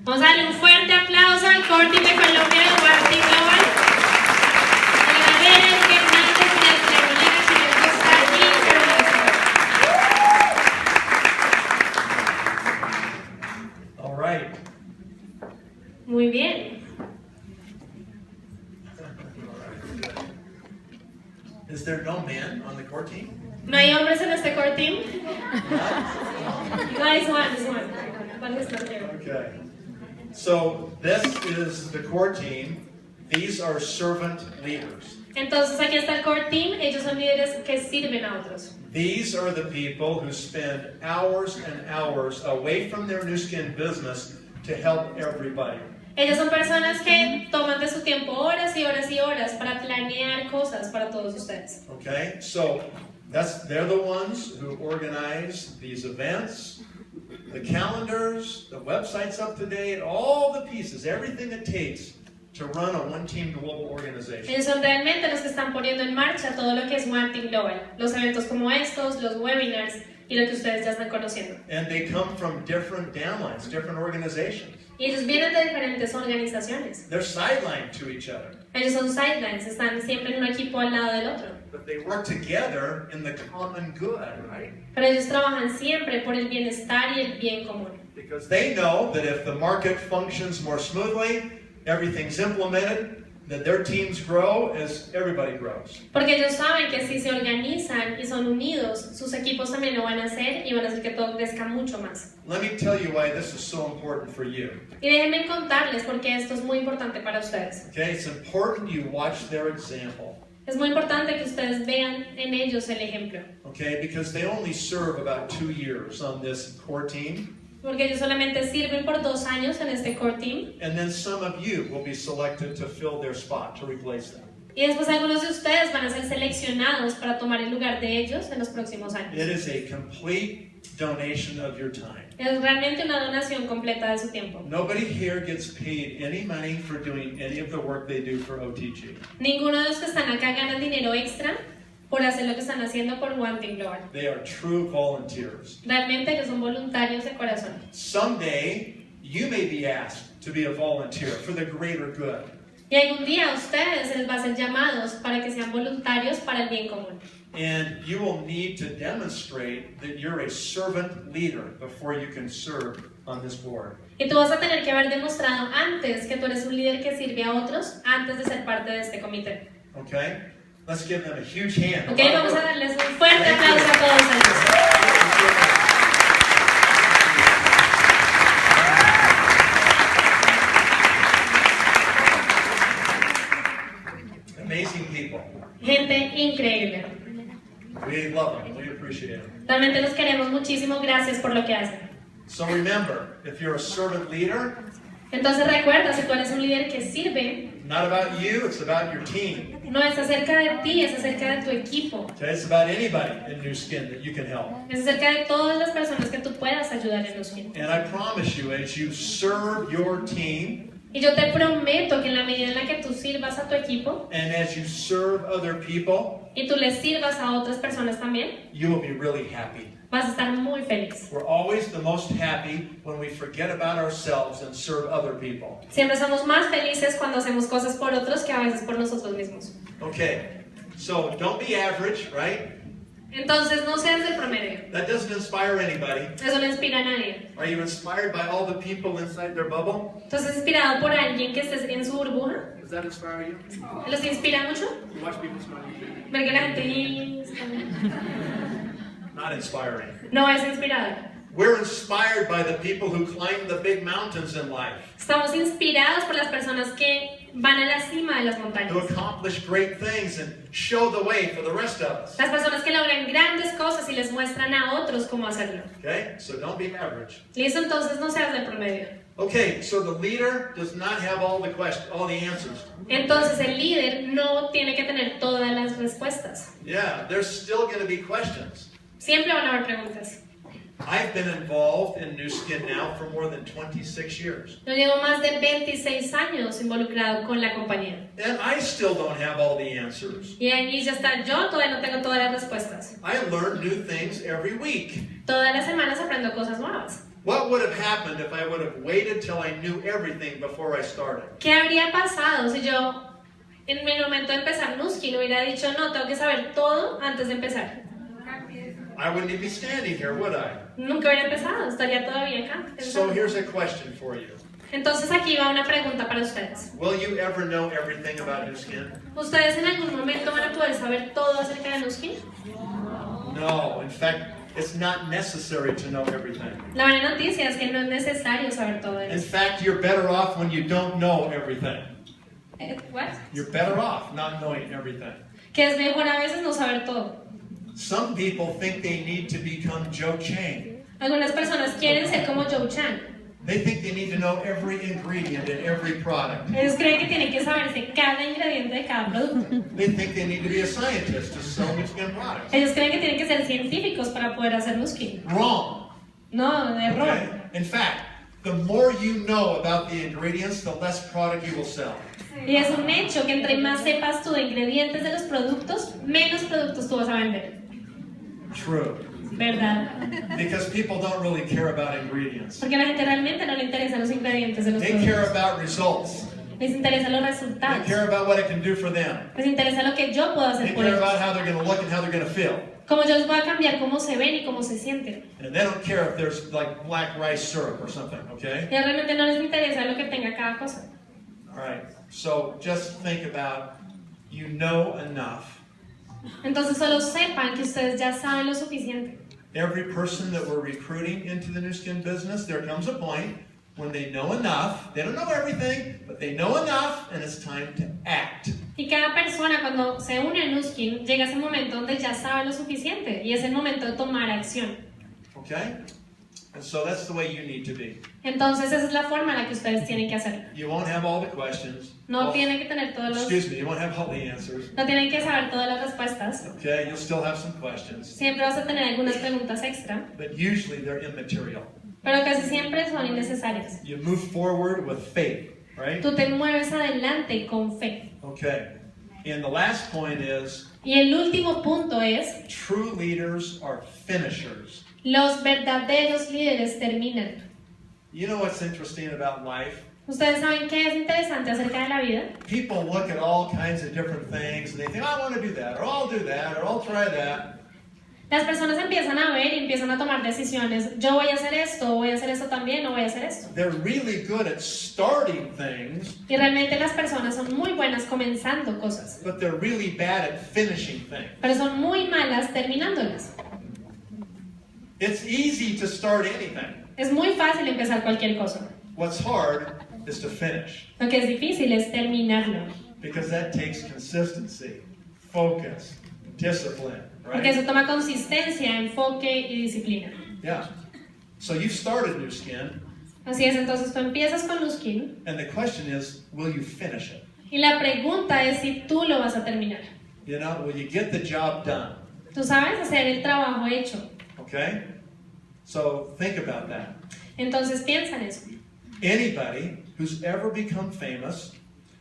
[SPEAKER 1] Vamos a darle un fuerte aplauso al core team de Colombia de Marketing Global.
[SPEAKER 2] All right.
[SPEAKER 1] Muy bien.
[SPEAKER 2] Is there no men on the core team?
[SPEAKER 1] ¿No hay hombres en este core team? No, it's one. But he's not there.
[SPEAKER 2] Okay. So this is the core team. These are servant leaders.
[SPEAKER 1] Entonces aquí está el core team. Ellos son líderes que sirven a otros.
[SPEAKER 2] These are the people who spend hours and hours away from their new skin business to help everybody.
[SPEAKER 1] Ellos son personas que toman de su tiempo horas y horas y horas para planear cosas para todos ustedes.
[SPEAKER 2] Okay? So they're the ones who organize these events, the calendars, the websites up to date, all the pieces, everything it takes to run a one-team global organization.
[SPEAKER 1] Ellos son realmente los que están poniendo en marcha todo lo que es Marketing Global. Los eventos como estos, los webinars y lo que ustedes ya están conociendo.
[SPEAKER 2] And they come from different downlines, different organizations.
[SPEAKER 1] Y ellos vienen de diferentes organizaciones.
[SPEAKER 2] They're sidelined to each other.
[SPEAKER 1] Ellos son sidelines, están siempre en un equipo al lado del otro.
[SPEAKER 2] But they work together in the common good, right?
[SPEAKER 1] Pero ellos trabajan siempre por el bienestar y el bien común.
[SPEAKER 2] Because they know that if the market functions more smoothly, everything's implemented, that their teams grow as everybody grows.
[SPEAKER 1] Porque ellos saben que si se organizan y son unidos, sus equipos también lo van a hacer y van a hacer que todo crezca mucho más.
[SPEAKER 2] Let me tell you why this is so important for you.
[SPEAKER 1] Y déjenme contarles por qué esto es muy importante para ustedes.
[SPEAKER 2] Okay, it's important you watch their example.
[SPEAKER 1] Es muy importante que ustedes vean en ellos el ejemplo.
[SPEAKER 2] Okay, because they only serve about 2 years on this core team.
[SPEAKER 1] Porque ellos solamente sirven por 2 años en este core team.
[SPEAKER 2] And then some of you will be selected to fill their spot, to replace them.
[SPEAKER 1] Y después algunos de ustedes van a ser seleccionados para tomar el lugar de ellos en los próximos años.
[SPEAKER 2] It is a complete donation of your time.
[SPEAKER 1] Es realmente una donación completa de su tiempo.
[SPEAKER 2] Nobody here gets paid any money for doing any of the work they do for OTG.
[SPEAKER 1] Ninguno de los que están acá ganan dinero extra por hacer lo que están haciendo por One Team Global.
[SPEAKER 2] They are true volunteers.
[SPEAKER 1] Realmente ellos son voluntarios de corazón.
[SPEAKER 2] Someday, you may be asked to be a volunteer for the greater good.
[SPEAKER 1] Y algún día a ustedes se les va a hacer llamados para que sean voluntarios para el bien común.
[SPEAKER 2] And you will need to demonstrate that you're a servant leader before you can serve on this board.
[SPEAKER 1] Y tú vas a tener que haber demostrado antes que tú eres un líder que sirve a otros antes de ser parte de este comité.
[SPEAKER 2] Okay? Let's give them a huge hand.
[SPEAKER 1] Ok, vamos a darles un fuerte aplauso a todos ellos.
[SPEAKER 2] Amazing people.
[SPEAKER 1] Gente increíble.
[SPEAKER 2] We love them. We appreciate them.
[SPEAKER 1] Realmente los queremos muchísimo. Gracias por lo que hacen.
[SPEAKER 2] So remember, if you're a servant leader,
[SPEAKER 1] Entonces recuerda, si tú eres un líder que sirve,
[SPEAKER 2] not about you, it's about your team.
[SPEAKER 1] no es acerca de ti, es acerca de tu equipo.
[SPEAKER 2] Okay? It's about anybody in New Skin that you can help.
[SPEAKER 1] Es acerca de todas las personas que tú puedas ayudar en los clientes.
[SPEAKER 2] And I promise you, as you serve your team,
[SPEAKER 1] Y yo te prometo que en la medida en la que tú sirvas a tu equipo
[SPEAKER 2] and as you serve other people,
[SPEAKER 1] y tú les sirvas a otras personas también,
[SPEAKER 2] you will be really happy.
[SPEAKER 1] vas a estar muy feliz.
[SPEAKER 2] We're always the most happy when we forget about ourselves and serve other people.
[SPEAKER 1] Siempre somos más felices cuando hacemos cosas por otros que a veces por nosotros mismos.
[SPEAKER 2] Okay, so don't be average, right?
[SPEAKER 1] Entonces no seas del promedio.
[SPEAKER 2] That doesn't inspire anybody.
[SPEAKER 1] Eso no inspira a nadie.
[SPEAKER 2] Are you inspired by all the people inside their bubble?
[SPEAKER 1] Entonces inspirado por alguien que esté en su burbuja.
[SPEAKER 2] Does that inspire you?
[SPEAKER 1] ¿Los inspira mucho?
[SPEAKER 2] You watch people smiling.
[SPEAKER 1] Ver que la gente
[SPEAKER 2] Not inspiring.
[SPEAKER 1] no es inspirador.
[SPEAKER 2] We're inspired by the people who climb the big mountains in life,
[SPEAKER 1] Estamos inspirados por las personas que van a la cima de las
[SPEAKER 2] who
[SPEAKER 1] montañas.
[SPEAKER 2] accomplish great things and show the way for the rest of us.
[SPEAKER 1] Las personas que logran grandes cosas y les muestran a otros cómo hacerlo.
[SPEAKER 2] Okay, so don't be average.
[SPEAKER 1] Listo, entonces no seas del promedio.
[SPEAKER 2] Okay, so the leader does not have all the answers.
[SPEAKER 1] Entonces el líder no tiene que tener todas las respuestas.
[SPEAKER 2] Yeah, there's still going to be questions.
[SPEAKER 1] Siempre van a haber preguntas.
[SPEAKER 2] I've been involved in New Skin now for more than 26 years.
[SPEAKER 1] Yo llevo más de 26 años involucrado con la compañía.
[SPEAKER 2] And I still don't have all the answers.
[SPEAKER 1] Y ahí ya está, yo todavía no tengo todas las respuestas.
[SPEAKER 2] I learn new things every week.
[SPEAKER 1] Todas las semanas aprendo cosas nuevas.
[SPEAKER 2] What would have happened if I would have waited till I knew everything before I started?
[SPEAKER 1] ¿Qué habría pasado si yo en el momento de empezar Nuskin hubiera dicho, no, tengo que saber todo antes de empezar?
[SPEAKER 2] I wouldn't even be standing here, would I?
[SPEAKER 1] Nunca hubiera empezado, estaría todavía acá.
[SPEAKER 2] So here's a question for you.
[SPEAKER 1] Entonces aquí va una pregunta para ustedes.
[SPEAKER 2] Will you ever know everything about New Skin?
[SPEAKER 1] ¿Ustedes en algún momento van a poder saber todo acerca de Nuskin?
[SPEAKER 2] No, in fact, it's not necessary to know everything.
[SPEAKER 1] La buena noticia es que no es necesario saber todo
[SPEAKER 2] In
[SPEAKER 1] eso.
[SPEAKER 2] fact, you're better off when you don't know everything.
[SPEAKER 1] ¿What?
[SPEAKER 2] You're better off not knowing everything.
[SPEAKER 1] Que es mejor a veces no saber todo.
[SPEAKER 2] Some people think they need to become Joe Chang.
[SPEAKER 1] Algunas personas quieren ser como Joe Chan.
[SPEAKER 2] They think they need to know every ingredient in every product.
[SPEAKER 1] Ellos creen que tienen que saberse cada ingrediente de cada producto.
[SPEAKER 2] They think they need to be a scientist to sell New Skin products.
[SPEAKER 1] Ellos creen que tienen que ser científicos para poder hacer Nuskin.
[SPEAKER 2] Wrong.
[SPEAKER 1] No, de error.
[SPEAKER 2] Okay? In fact, the more you know about the ingredients, the less product you will sell.
[SPEAKER 1] Y es un hecho que entre más sepas tú de ingredientes de los productos, menos productos tú vas a vender.
[SPEAKER 2] True.
[SPEAKER 1] ¿Verdad?
[SPEAKER 2] Because people don't really care about ingredients.
[SPEAKER 1] Porque a la gente realmente no le interesan los ingredientes de los
[SPEAKER 2] They care
[SPEAKER 1] productos.
[SPEAKER 2] about results.
[SPEAKER 1] Les interesan los
[SPEAKER 2] They
[SPEAKER 1] resultados.
[SPEAKER 2] care about what it can do for them.
[SPEAKER 1] Les interesa lo que yo puedo
[SPEAKER 2] They
[SPEAKER 1] hacer por
[SPEAKER 2] care
[SPEAKER 1] ellos.
[SPEAKER 2] about how they're going to look and how they're going to feel.
[SPEAKER 1] Cómo yo les voy a cambiar cómo se ven y cómo se sienten.
[SPEAKER 2] And they don't care if there's like black rice syrup or something, okay?
[SPEAKER 1] Y realmente no les interesa lo que tenga cada cosa.
[SPEAKER 2] All right. So just think about you know enough.
[SPEAKER 1] Entonces solo sepan que ustedes ya saben lo suficiente.
[SPEAKER 2] Every person that we're recruiting into the New Skin business, there comes a point when they know enough. They don't know everything, but they know enough, and it's time to act.
[SPEAKER 1] Y cada persona cuando se une a Nuskin llega a ese momento donde ya sabe lo suficiente y es el momento de tomar acción.
[SPEAKER 2] Okay? And so that's the way you need to be.
[SPEAKER 1] Entonces esa es la forma en la que ustedes tienen que hacerlo.
[SPEAKER 2] You won't have all the questions.
[SPEAKER 1] No tienen que tener todos los...
[SPEAKER 2] Excuse me, you won't have all the answers.
[SPEAKER 1] No tienen que saber todas las respuestas.
[SPEAKER 2] Okay, you'll still have some questions.
[SPEAKER 1] Siempre vas a tener algunas preguntas extra.
[SPEAKER 2] But usually they're immaterial.
[SPEAKER 1] Pero casi siempre son innecesarias.
[SPEAKER 2] You move forward with faith, right?
[SPEAKER 1] Tú te mueves adelante con fe.
[SPEAKER 2] Okay. And the last point is,
[SPEAKER 1] Y el último punto es,
[SPEAKER 2] true leaders are finishers.
[SPEAKER 1] los verdaderos líderes terminan.
[SPEAKER 2] You know what's interesting about life?
[SPEAKER 1] ¿Ustedes saben qué es interesante acerca de la vida?
[SPEAKER 2] People look at all kinds of different things and they think, I want to do that, or I'll do that, or I'll try that.
[SPEAKER 1] Las personas empiezan a ver y empiezan a tomar decisiones. Yo voy a hacer esto, voy a hacer esto también, o voy a hacer esto.
[SPEAKER 2] They're really good at starting things,
[SPEAKER 1] Y realmente las personas son muy buenas comenzando cosas,
[SPEAKER 2] but they're really bad at finishing things.
[SPEAKER 1] pero son muy malas terminándolas.
[SPEAKER 2] It's easy to start anything.
[SPEAKER 1] Es muy fácil empezar cualquier cosa.
[SPEAKER 2] What's hard is to finish,
[SPEAKER 1] Lo que es difícil es terminarlo,
[SPEAKER 2] because that takes consistency, focus, discipline,
[SPEAKER 1] porque
[SPEAKER 2] right?
[SPEAKER 1] eso toma consistencia, enfoque y disciplina.
[SPEAKER 2] Yeah. So you've started New Skin,
[SPEAKER 1] Así es, entonces tú empiezas con Nuskin
[SPEAKER 2] and the question is, will you finish it?
[SPEAKER 1] y la pregunta es si tú lo vas a terminar.
[SPEAKER 2] You know, will you get the job done?
[SPEAKER 1] Tú sabes hacer el trabajo hecho.
[SPEAKER 2] Okay? So think about that.
[SPEAKER 1] Entonces piensa en eso.
[SPEAKER 2] Anybody who's ever become famous,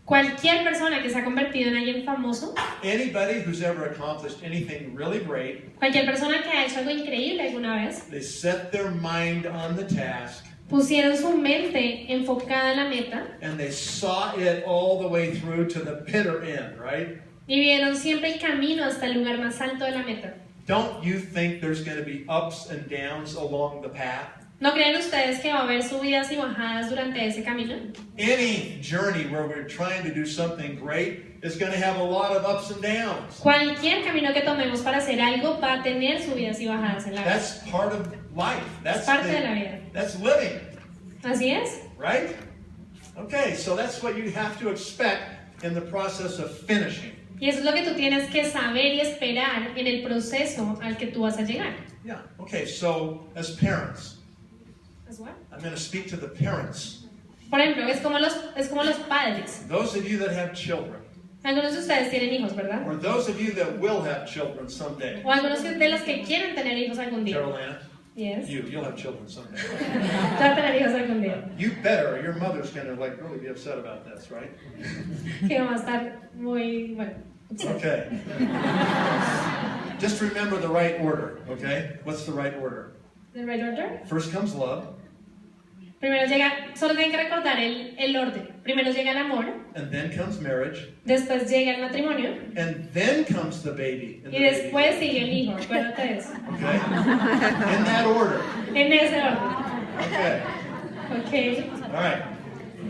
[SPEAKER 1] Cualquier persona que se ha convertido en alguien famoso,
[SPEAKER 2] anybody who's ever accomplished anything really great,
[SPEAKER 1] cualquier persona que ha hecho algo increíble alguna vez,
[SPEAKER 2] they set their mind on the task
[SPEAKER 1] pusieron su mente enfocada en la meta
[SPEAKER 2] and they saw it all the way through to the bitter end, right?
[SPEAKER 1] y vieron siempre el camino hasta el lugar más alto de la meta.
[SPEAKER 2] Don't you think there's going to be ups and downs along the path?
[SPEAKER 1] ¿No creen ustedes que va a haber subidas y bajadas durante ese camino?
[SPEAKER 2] Any journey where we're trying to do something great is going to have a lot of ups and downs.
[SPEAKER 1] Cualquier camino que tomemos para hacer algo va a tener subidas y bajadas en la vida.
[SPEAKER 2] That's part of life.
[SPEAKER 1] Es parte de la vida.
[SPEAKER 2] That's living,
[SPEAKER 1] Así es.
[SPEAKER 2] right? Okay, so that's what you have to expect in the process of finishing.
[SPEAKER 1] Y eso es lo que tú tienes que saber y esperar en el proceso al que tú vas a llegar.
[SPEAKER 2] Yeah, okay, so as parents,
[SPEAKER 1] ¿Es what?
[SPEAKER 2] I'm going to speak to the parents.
[SPEAKER 1] Por ejemplo, es como los padres.
[SPEAKER 2] Those of you that have children,
[SPEAKER 1] Algunos de ustedes tienen hijos, ¿verdad?
[SPEAKER 2] or those of you that will have children someday.
[SPEAKER 1] O algunos de los que quieren tener hijos algún día.
[SPEAKER 2] Carolina,
[SPEAKER 1] Yes.
[SPEAKER 2] you'll have children someday.
[SPEAKER 1] Yo voy a tener hijos algún día.
[SPEAKER 2] You better, or your mother's going to really be upset about this, right?
[SPEAKER 1] Que va a estar muy, bueno.
[SPEAKER 2] Okay. Just remember the right order, okay? What's the right order?
[SPEAKER 1] ¿The right order?
[SPEAKER 2] First comes love,
[SPEAKER 1] Primero llega, solo tienen que recordar el orden. Primero llega el amor,
[SPEAKER 2] and then comes marriage,
[SPEAKER 1] después llega el matrimonio
[SPEAKER 2] and then comes the baby. And the
[SPEAKER 1] y después
[SPEAKER 2] baby.
[SPEAKER 1] sigue el hijo. Acuérdate de eso.
[SPEAKER 2] Okay? In that order.
[SPEAKER 1] En ese orden.
[SPEAKER 2] Okay.
[SPEAKER 1] Ok.
[SPEAKER 2] All right.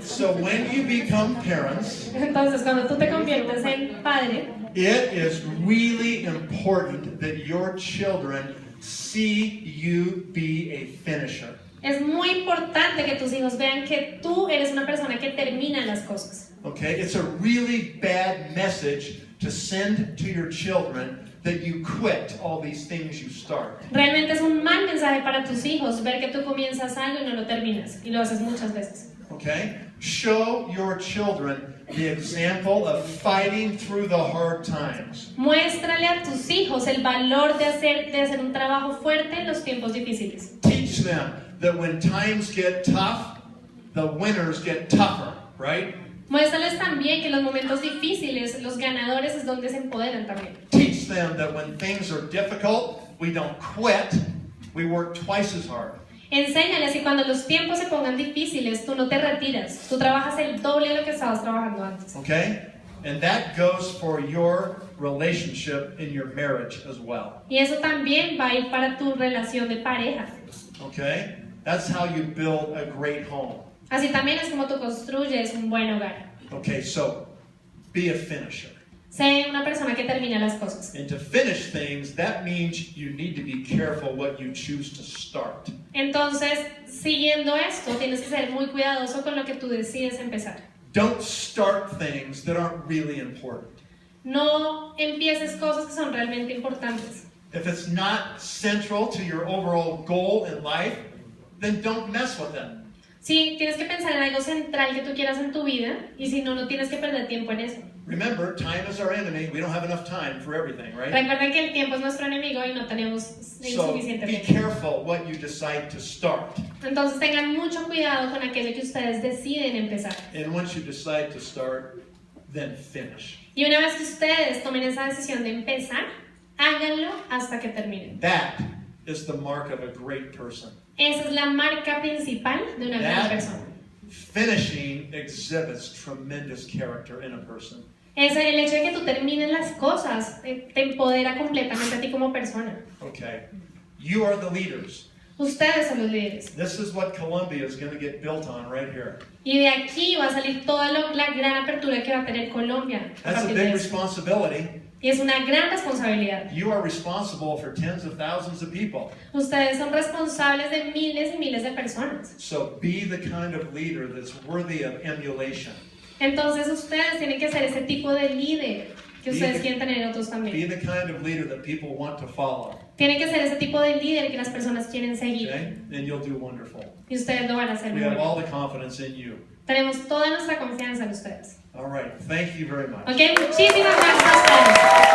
[SPEAKER 2] So when you become parents,
[SPEAKER 1] Entonces, cuando tú te conviertes en padre,
[SPEAKER 2] it is really important that your children see you be a finisher.
[SPEAKER 1] es muy importante que tus hijos vean que tú eres una persona que termina las cosas.
[SPEAKER 2] Okay? It's a really bad message to send to your children that you quit all these things you start.
[SPEAKER 1] Realmente es un mal mensaje para tus hijos ver que tú comienzas algo y no lo terminas. Y lo haces muchas veces.
[SPEAKER 2] Okay? Show your children the example of fighting through the hard times.
[SPEAKER 1] Muéstrale a tus hijos el valor de hacer un trabajo fuerte en los tiempos difíciles.
[SPEAKER 2] Teach them that when times get tough, the winners get tougher, right?
[SPEAKER 1] Muéstrales también que en los momentos difíciles, los ganadores es donde se empoderan también.
[SPEAKER 2] Teach them that when things are difficult, we don't quit, we work twice as hard.
[SPEAKER 1] Enséñales que cuando los tiempos se pongan difíciles, tú no te retiras. Tú trabajas el doble de lo que estabas trabajando antes.
[SPEAKER 2] Okay? And that goes for your relationship in your marriage as well.
[SPEAKER 1] Y eso también va a ir para tu relación de pareja.
[SPEAKER 2] Okay? That's how you build a great home.
[SPEAKER 1] Así también es como tú construyes un buen hogar.
[SPEAKER 2] Okay, so be a finisher.
[SPEAKER 1] Sé una persona que termina las cosas.
[SPEAKER 2] And to finish things, that means you need to be careful what you choose to start.
[SPEAKER 1] Entonces, siguiendo esto, tienes que ser muy cuidadoso con lo que tú decides empezar.
[SPEAKER 2] Don't start things that aren't really important.
[SPEAKER 1] No empieces cosas que son realmente importantes.
[SPEAKER 2] If it's not central to your overall goal in life, then don't mess with them.
[SPEAKER 1] Sí, tienes que pensar en algo central que tú quieras en tu vida y si no, no tienes que perder tiempo en eso.
[SPEAKER 2] Remember, time is our enemy. We don't have enough time for everything, right?
[SPEAKER 1] Recuerden que el tiempo es nuestro enemigo y no tenemos el
[SPEAKER 2] So
[SPEAKER 1] suficiente
[SPEAKER 2] be
[SPEAKER 1] tiempo.
[SPEAKER 2] careful what you decide to start.
[SPEAKER 1] Entonces tengan mucho cuidado con aquello que ustedes deciden empezar.
[SPEAKER 2] And once you decide to start, then finish.
[SPEAKER 1] Y una vez que ustedes tomen esa decisión de empezar, háganlo hasta que terminen.
[SPEAKER 2] That is the mark of a great person.
[SPEAKER 1] Esa es la marca principal de una gran persona.
[SPEAKER 2] Finishing exhibits tremendous character in a person.
[SPEAKER 1] El hecho de que tú termines las cosas te empodera completamente a ti como persona.
[SPEAKER 2] Okay. You are the leaders.
[SPEAKER 1] Ustedes son los líderes.
[SPEAKER 2] This is what Colombia is going to get built on right here.
[SPEAKER 1] Y de aquí va a salir toda la gran apertura que va a tener Colombia.
[SPEAKER 2] That's a big responsibility.
[SPEAKER 1] Y es una gran responsabilidad.
[SPEAKER 2] You are responsible for tens of thousands of people.
[SPEAKER 1] Ustedes son responsables de miles y miles de personas.
[SPEAKER 2] So be the kind of leader that's worthy of emulation.
[SPEAKER 1] Entonces ustedes tienen que ser ese tipo de líder que ustedes quieren tener en otros
[SPEAKER 2] Be
[SPEAKER 1] también.
[SPEAKER 2] the kind of leader that people want to follow.
[SPEAKER 1] Tienen que ser ese tipo de líder que las personas quieren seguir.
[SPEAKER 2] Okay? And you'll do wonderful.
[SPEAKER 1] Y ustedes lo van a hacer
[SPEAKER 2] We
[SPEAKER 1] muy
[SPEAKER 2] have
[SPEAKER 1] bien.
[SPEAKER 2] all the confidence in you.
[SPEAKER 1] Tenemos toda nuestra confianza en ustedes.
[SPEAKER 2] All right. Thank you very much.
[SPEAKER 1] Ok, muchísimas gracias a ustedes.